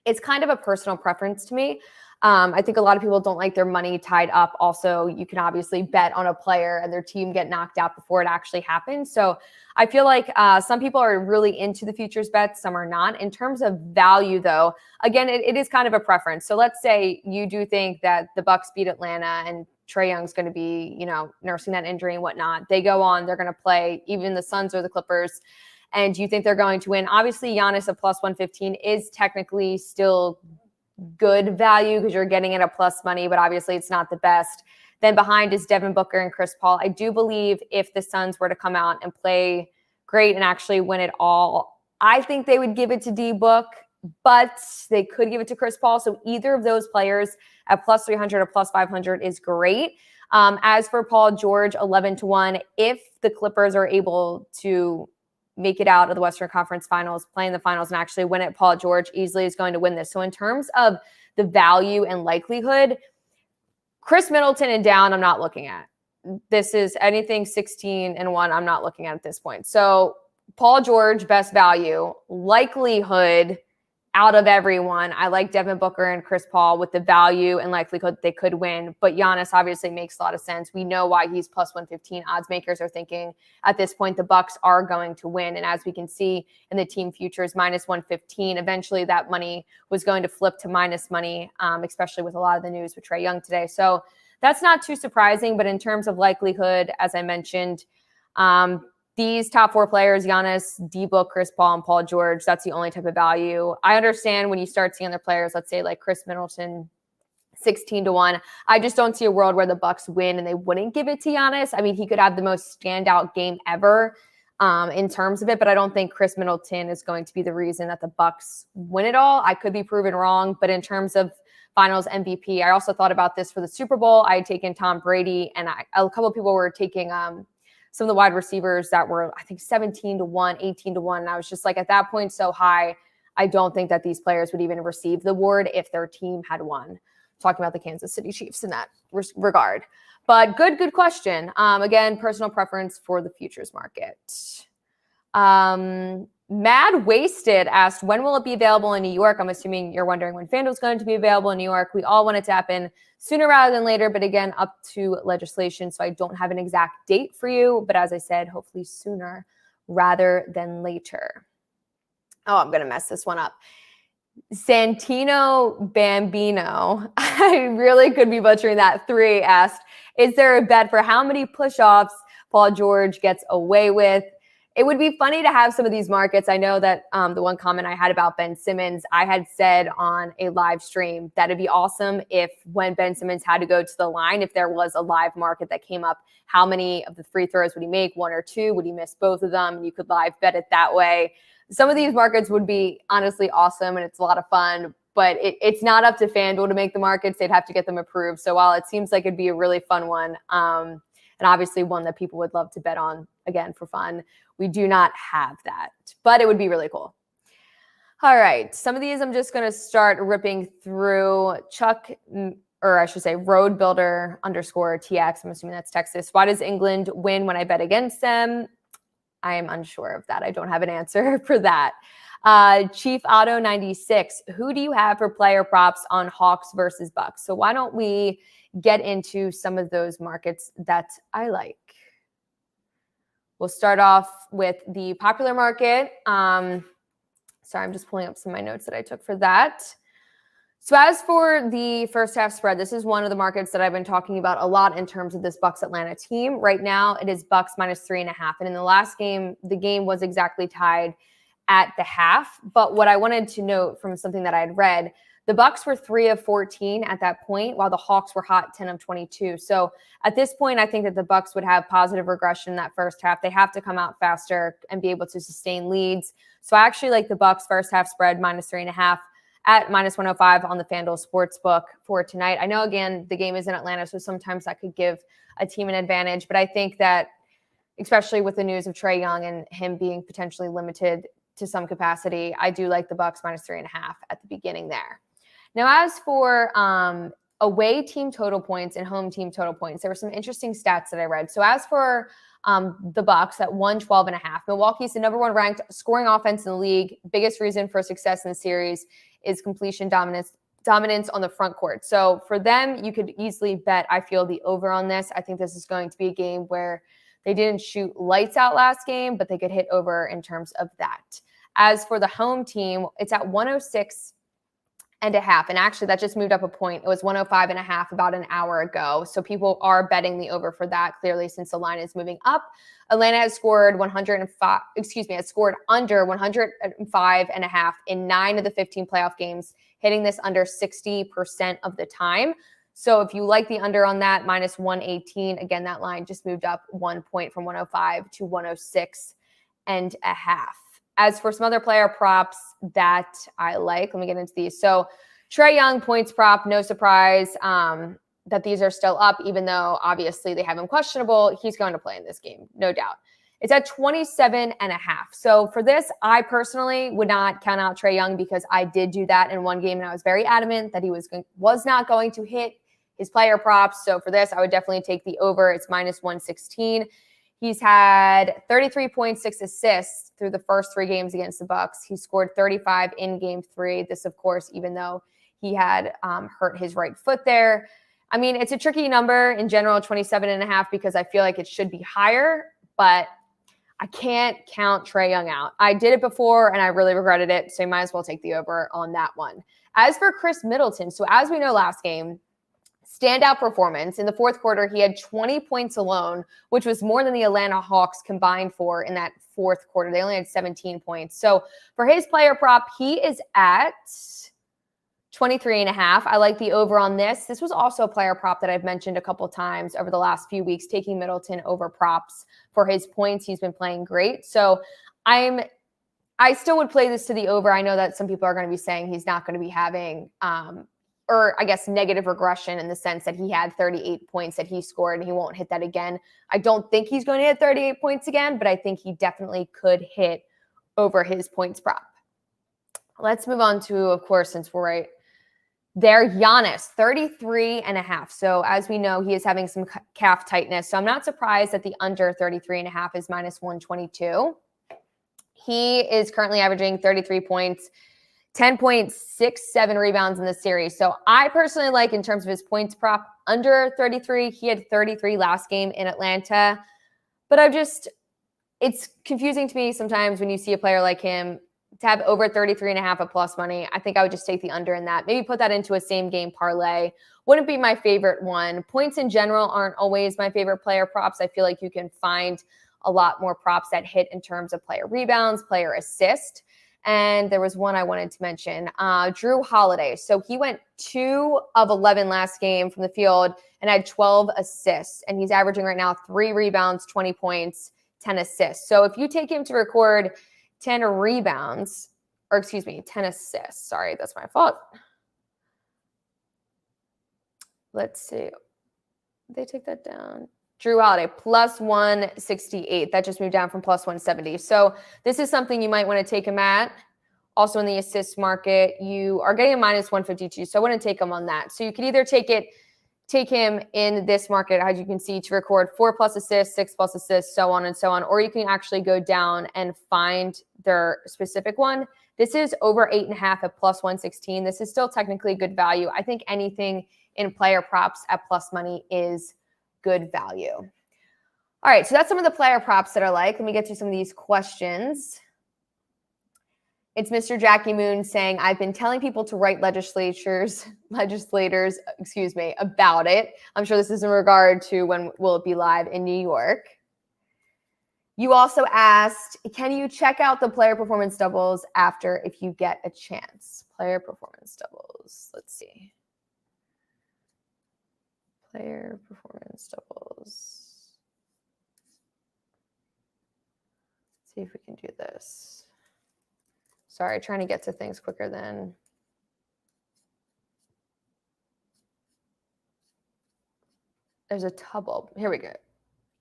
it's kind of a personal preference to me. I think a lot of people don't like their money tied up. Also, you can obviously bet on a player and their team get knocked out before it actually happens. So I feel like some people are really into the futures bets, some are not. In terms of value, though, again, it is kind of a preference. So let's say you do think that the Bucks beat Atlanta and Trae Young's going to be, nursing that injury and whatnot. They go on, they're going to play even the Suns or the Clippers, and you think they're going to win. Obviously, Giannis at plus 115 is technically still good value because you're getting it at plus money, but obviously it's not the best. Then behind is Devin Booker and Chris Paul. I do believe if the Suns were to come out and play great and actually win it all, I think they would give it to D-Book, but they could give it to Chris Paul. So either of those players at plus 300 or plus 500 is great. As for Paul George, 11-1, if the Clippers are able to make it out of the Western Conference Finals, play in the finals, and actually win it, Paul George easily is going to win this. So in terms of the value and likelihood, Chris Middleton and down, I'm not looking at. This is anything 16-1, I'm not looking at this point. So Paul George, best value. Likelihood, out of everyone, I like Devin Booker and Chris Paul with the value and likelihood they could win. But Giannis obviously makes a lot of sense. We know why he's plus 115. Odds makers are thinking at this point the Bucks are going to win. And as we can see in the team futures, minus 115, eventually that money was going to flip to minus money, especially with a lot of the news with Trae Young today. So that's not too surprising. But in terms of likelihood, as I mentioned, these top four players, Giannis, D-Book, Chris Paul, and Paul George, that's the only type of value. I understand when you start seeing other players, let's say like Chris Middleton, 16-1. I just don't see a world where the Bucks win and they wouldn't give it to Giannis. I mean, he could have the most standout game ever in terms of it, but I don't think Chris Middleton is going to be the reason that the Bucks win it all. I could be proven wrong, but in terms of Finals MVP, I also thought about this for the Super Bowl. I had taken Tom Brady, and a couple of people were taking some of the wide receivers that were, I think, 17-1, 18-1. And I was just like, at that point, so high, I don't think that these players would even receive the award if their team had won. Talking about the Kansas City Chiefs in that regard. But good question. Again, personal preference for the futures market. Mad Wasted asked, when will it be available in New York? I'm assuming you're wondering when FanDuel's going to be available in New York. We all want it to happen sooner rather than later, but again, up to legislation. So I don't have an exact date for you, but as I said, hopefully sooner rather than later. Oh, I'm going to mess this one up. Santino Bambino, I really could be butchering that, 3 asked, is there a bet for how many push-offs Paul George gets away with? It would be funny to have some of these markets. I know that the one comment I had about Ben Simmons, I had said on a live stream that it'd be awesome if when Ben Simmons had to go to the line, if there was a live market that came up, how many of the free throws would he make, 1 or 2? Would he miss both of them? And you could live bet it that way. Some of these markets would be honestly awesome, and it's a lot of fun, but it's not up to FanDuel to make the markets. They'd have to get them approved. So while it seems like it'd be a really fun one, and obviously one that people would love to bet on, again, for fun, we do not have that, but it would be really cool. All right. Some of these I'm just going to start ripping through. Chuck, or I should say Road Builder _TX. I'm assuming that's Texas. Why does England win when I bet against them? I am unsure of that. I don't have an answer for that. Chief Auto 96. Who do you have for player props on Hawks versus Bucks? So why don't we get into some of those markets that I like? We'll start off with the popular market. Sorry, I'm just pulling up some of my notes that I took for that. So as for the first half spread, this is one of the markets that I've been talking about a lot in terms of this Bucks Atlanta team. Right now, it is Bucks minus 3.5. And in the last game, the game was exactly tied at the half. But what I wanted to note from something that I had read, the Bucks were 3 of 14 at that point, while the Hawks were hot 10 of 22. So at this point, I think that the Bucks would have positive regression in that first half. They have to come out faster and be able to sustain leads. So I actually like the Bucks first half spread minus 3.5 at minus 105 on the FanDuel Sportsbook for tonight. I know, again, the game is in Atlanta, so sometimes that could give a team an advantage. But I think that, especially with the news of Trae Young and him being potentially limited to some capacity, I do like the Bucks minus 3.5 at the beginning there. Now, as for away team total points and home team total points, there were some interesting stats that I read. So as for the Bucks at 112.5, Milwaukee's the number 1 ranked scoring offense in the league. Biggest reason for success in the series is completion dominance on the front court. So for them, you could easily bet, I feel, the over on this. I think this is going to be a game where they didn't shoot lights out last game, but they could hit over in terms of that. As for the home team, it's at 106.5. And actually, that just moved up a point. It was 105.5 about an hour ago. So people are betting the over for that, clearly, since the line is moving up. Atlanta has scored under 105.5 in 9 of the 15 playoff games, hitting this under 60% of the time. So if you like the under on that, minus 118, again, that line just moved up 1 point from 105 to 106.5. As for some other player props that I like, let me get into these. So Trae Young points prop, no surprise that these are still up, even though obviously they have him questionable. He's going to play in this game, no doubt. It's at 27.5. So for this, I personally would not count out Trae Young because I did do that in one game, and I was very adamant that he was not going to hit his player props. So for this, I would definitely take the over. It's minus 116. He's had 33.6 assists through the first 3 games against the Bucks. He scored 35 in game 3. This, of course, even though he had hurt his right foot there. I mean, it's a tricky number in general, 27.5, because I feel like it should be higher, but I can't count Trae Young out. I did it before and I really regretted it, so you might as well take the over on that one. As for Chris Middleton, so as we know last game, standout performance. In the fourth quarter, he had 20 points alone, which was more than the Atlanta Hawks combined for in that fourth quarter. They only had 17 points. So for his player prop, he is at 23.5. I like the over on this. This was also a player prop that I've mentioned a couple times over the last few weeks, taking Middleton over props for his points. He's been playing great. So I still would play this to the over. I know that some people are going to be saying he's not going to be having, or I guess negative regression in the sense that he had 38 points that he scored and he won't hit that again. I don't think he's going to hit 38 points again, but I think he definitely could hit over his points prop. Let's move on to, of course, since we're right there, Giannis, 33.5. So as we know, he is having some calf tightness. So I'm not surprised that the under 33.5 is minus 122. He is currently averaging 33 points, 10.67 rebounds in the series. So I personally like, in terms of his points prop, under 33. He had 33 last game in Atlanta. But it's confusing to me sometimes when you see a player like him to have over 33.5 at plus money. I think I would just take the under in that. Maybe put that into a same game parlay. Wouldn't be my favorite one. Points in general aren't always my favorite player props. I feel like you can find a lot more props that hit in terms of player rebounds, player assist. And there was one I wanted to mention, Drew Holiday. So he went 2 of 11 last game from the field and had 12 assists. And he's averaging right now 3 rebounds, 20 points, 10 assists. So if you take him to record 10 rebounds, or excuse me, 10 assists. Sorry, that's my fault. Let's see. They take that down. Drew Holiday, plus 168. That just moved down from plus 170. So this is something you might want to take him at. Also in the assist market, you are getting a minus 152. So I wouldn't take him on that. So you could either take him in this market, as you can see, to record 4+ assists, 6+ assists, so on and so on. Or you can actually go down and find their specific one. This is over 8.5 at plus 116. This is still technically good value. I think anything in player props at plus money is good value. All right, so that's some of the player props that I like. Let me get to some of these questions. It's Mr. Jackie Moon saying, I've been telling people to write legislators, about it. I'm sure this is in regard to when will it be live in New York. You also asked, can you check out the player performance doubles after if you get a chance? Player performance doubles. Let's see. Player performance doubles. Let's see if we can do this. Sorry, trying to get to things quicker than. There's a double. Here we go.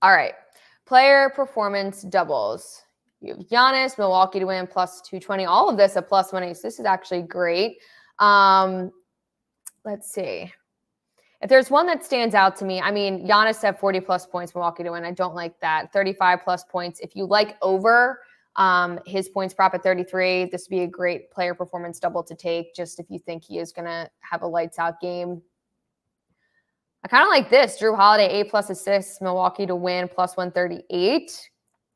All right. Player performance doubles. You have Giannis, Milwaukee to win, plus 220. All of this at plus money. So this is actually great. Let's see. If there's one that stands out to me, I mean, Giannis had 40+ points, Milwaukee to win. I don't like that. 35+ points. If you like over his points prop at 33, this would be a great player performance double to take, just if you think he is going to have a lights out game. I kind of like this. Drew Holiday, 8+ assists, Milwaukee to win, plus 138.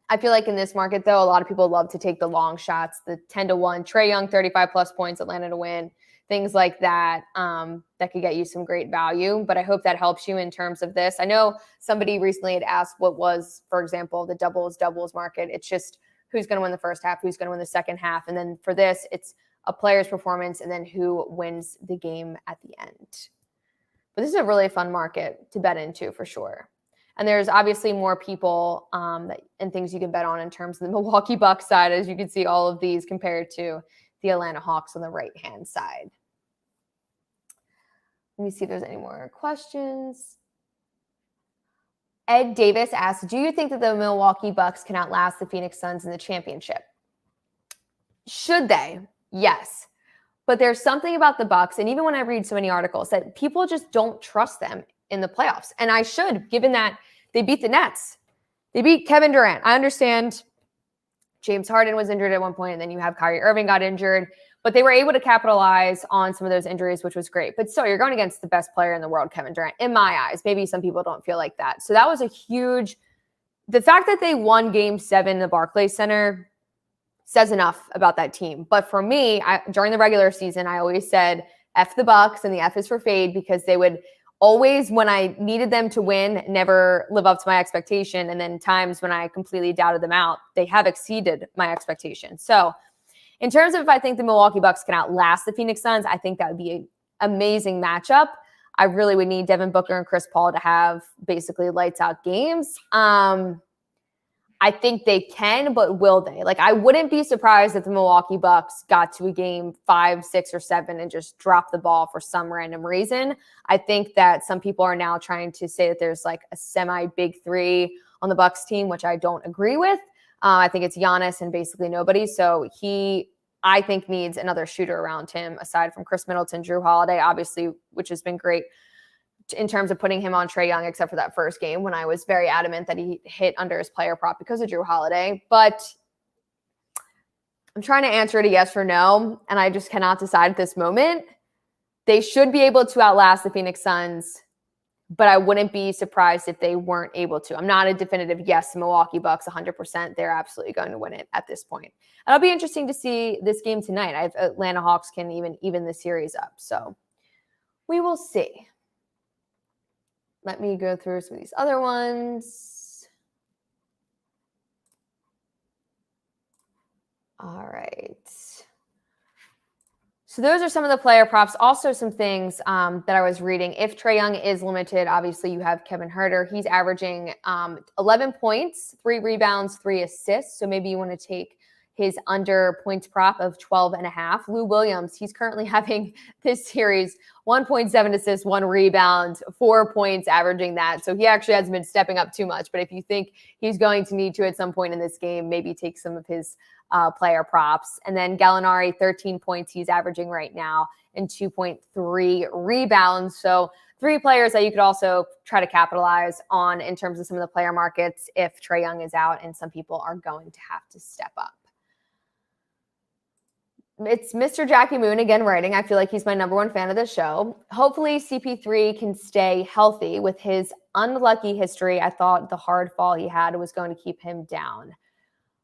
I feel like in this market, though, a lot of people love to take the long shots, the 10-1. Trae Young, 35+ points, Atlanta to win. Things like that, that could get you some great value. But I hope that helps you in terms of this. I know somebody recently had asked what was, for example, the doubles market. It's just who's going to win the first half, who's going to win the second half. And then for this, it's a player's performance and then who wins the game at the end. But this is a really fun market to bet into for sure. And there's obviously more people and things you can bet on in terms of the Milwaukee Bucks side, as you can see all of these compared to the Atlanta Hawks on the right-hand side. Let me see if there's any more questions. Ed Davis asks, do you think that the Milwaukee Bucks can outlast the Phoenix Suns in the championship? Should they? Yes. But there's something about the Bucks, and even when I read so many articles, that people just don't trust them in the playoffs. And I should, given that they beat the Nets. They beat Kevin Durant. I understand James Harden was injured at one point, and then you have Kyrie Irving got injured, but they were able to capitalize on some of those injuries, which was great. But still, you're going against the best player in the world, Kevin Durant, in my eyes. Maybe some people don't feel like that. So that was a huge, the fact that they won Game 7 in the Barclays Center says enough about that team. But for me, during the regular season, I always said F the Bucks, and the F is for fade, because they would always, when I needed them to win, never live up to my expectation. And then times when I completely doubted them out, they have exceeded my expectation. So in terms of if I think the Milwaukee Bucks can outlast the Phoenix Suns, I think that would be an amazing matchup. I really would need Devin Booker and Chris Paul to have basically lights out games. I think they can, but will they? Like, I wouldn't be surprised if the Milwaukee Bucks got to a game 5, 6, or 7 and just dropped the ball for some random reason. I think that some people are now trying to say that there's like a semi-big three on the Bucks team, which I don't agree with. I think it's Giannis and basically nobody. So he, I think, needs another shooter around him aside from Chris Middleton, Drew Holiday, obviously, which has been great in terms of putting him on Trae Young, except for that first game when I was very adamant that he hit under his player prop because of Drew Holiday. But I'm trying to answer it a yes or no, and I just cannot decide at this moment. They should be able to outlast the Phoenix Suns, but I wouldn't be surprised if they weren't able to. I'm not a definitive yes, Milwaukee Bucks 100%. They're absolutely going to win it at this point. And it'll be interesting to see this game tonight. Atlanta Hawks can even the series up. So we will see. Let me go through some of these other ones. All right. So those are some of the player props. Also some things that I was reading. If Trae Young is limited, obviously you have Kevin Huerter. He's averaging 11 points, 3 rebounds, 3 assists. So maybe you want to take his under points prop of 12.5. Lou Williams, he's currently having this series 1.7 assists, 1 rebound, 4 points, averaging that. So he actually hasn't been stepping up too much. But if you think he's going to need to at some point in this game, maybe take some of his player props. And then Gallinari, 13 points he's averaging right now and 2.3 rebounds. So 3 players that you could also try to capitalize on in terms of some of the player markets if Trae Young is out, and some people are going to have to step up. It's Mr. Jackie Moon again writing. I feel like he's my number 1 fan of the show. Hopefully CP3 can stay healthy. With his unlucky history, I thought the hard fall he had was going to keep him down.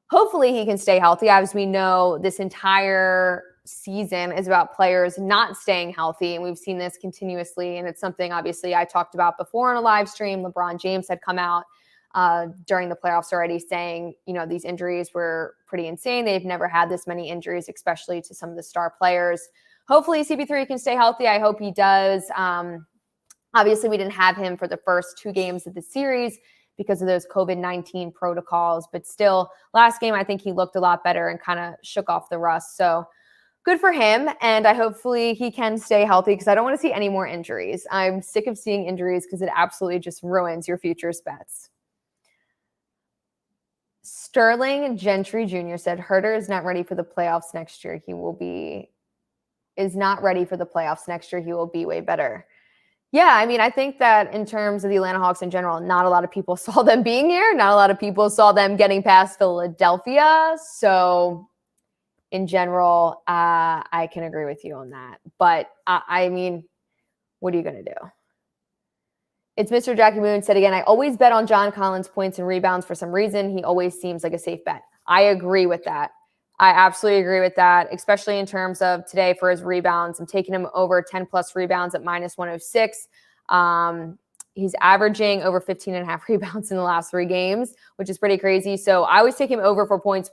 Hopefully he can stay healthy. As we know, this entire season is about players not staying healthy, and we've seen this continuously, and it's something obviously I talked about before on a live stream. LeBron James had come out during the playoffs already saying, you know, these injuries were pretty insane. They've never had this many injuries, especially to some of the star players. Hopefully CP3 can stay healthy. I hope he does. Obviously, we didn't have him for the first 2 games of the series because of those COVID-19 protocols, but still, last game, I think he looked a lot better and kind of shook off the rust. So good for him, and hopefully he can stay healthy, because I don't want to see any more injuries. I'm sick of seeing injuries because it absolutely just ruins your futures bets. Sterling Gentry Jr. said Huerter is not ready for the playoffs next year. He will be way better. Yeah, I mean, I think that in terms of the Atlanta Hawks in general, not a lot of people saw them being here. Not a lot of people saw them getting past Philadelphia. So in general, I can agree with you on that. But I mean, what are you going to do? It's Mr. Jackie Moon said again, I always bet on John Collins' points and rebounds for some reason. He always seems like a safe bet. I agree with that. I absolutely agree with that, especially in terms of today for his rebounds. I'm taking him over 10 plus rebounds at -106. He's averaging over 15.5 rebounds in the last 3 games, which is pretty crazy. So I always take him over for points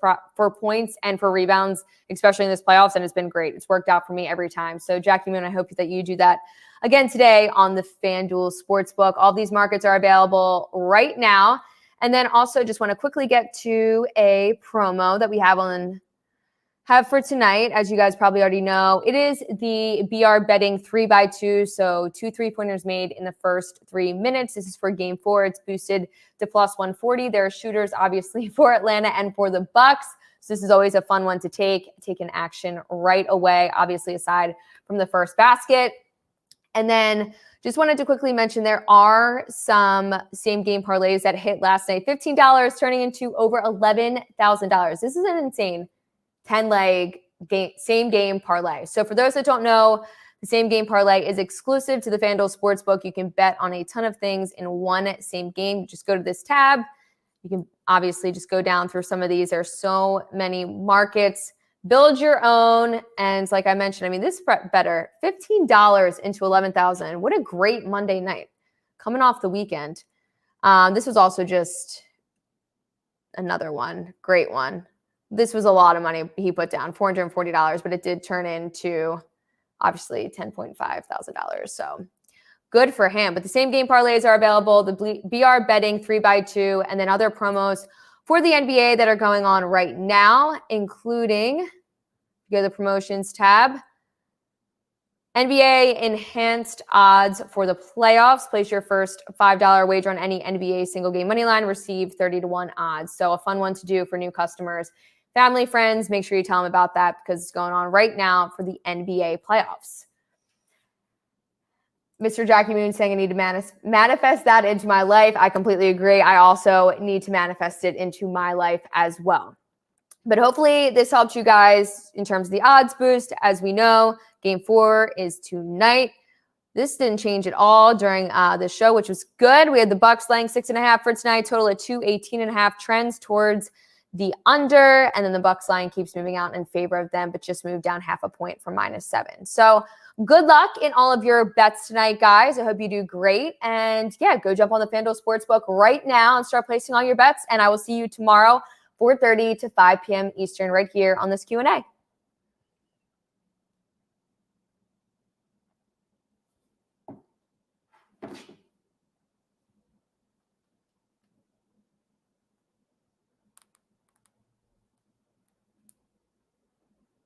and for rebounds, especially in this playoffs, and it's been great. It's worked out for me every time. So Jackie Moon, I hope that you do that again today on the FanDuel Sportsbook. All these markets are available right now. And then also just want to quickly get to a promo that we have for tonight. As you guys probably already know, it is the BR betting 3x2. So 2 3-pointers made in the first 3 minutes. This is for game 4. It's boosted to +140. There are shooters obviously for Atlanta and for the Bucks. So this is always a fun one to take an action right away, obviously aside from the first basket. And then just wanted to quickly mention there are some same game parlays that hit last night. $15 turning into over $11,000. This is an insane 10-leg same game parlay. So for those that don't know, the same game parlay is exclusive to the FanDuel Sportsbook. You can bet on a ton of things in one same game. You just go to this tab. You can obviously just go down through some of these. There's so many markets. Build your own. And like I mentioned, I mean, this is better. $15 into $11,000. What a great Monday night coming off the weekend. This was also just another one. Great one. This was a lot of money he put down, $440, but it did turn into obviously $10,500. So good for him. But the same game parlays are available, the BR betting 3x2, and then other promos for the NBA that are going on right now, including, go to the promotions tab, NBA enhanced odds for the playoffs. Place your first $5 wager on any NBA single game money line, receive 30-1 odds. So a fun one to do for new customers. Family, friends, make sure you tell them about that because it's going on right now for the NBA playoffs. Mr. Jackie Moon saying I need to manifest that into my life. I completely agree. I also need to manifest it into my life as well. But hopefully this helped you guys in terms of the odds boost. As we know, Game 4 is tonight. This didn't change at all during the show, which was good. We had the Bucks laying 6.5 for tonight, total at 218.5, trends towards the under, and then the Bucks line keeps moving out in favor of them, but just moved down half a point from -7. So good luck in all of your bets tonight, guys. I hope you do great. And yeah, go jump on the FanDuel Sportsbook right now and start placing all your bets. And I will see you tomorrow, 4:30 to 5 p.m. Eastern, right here on this Q&A.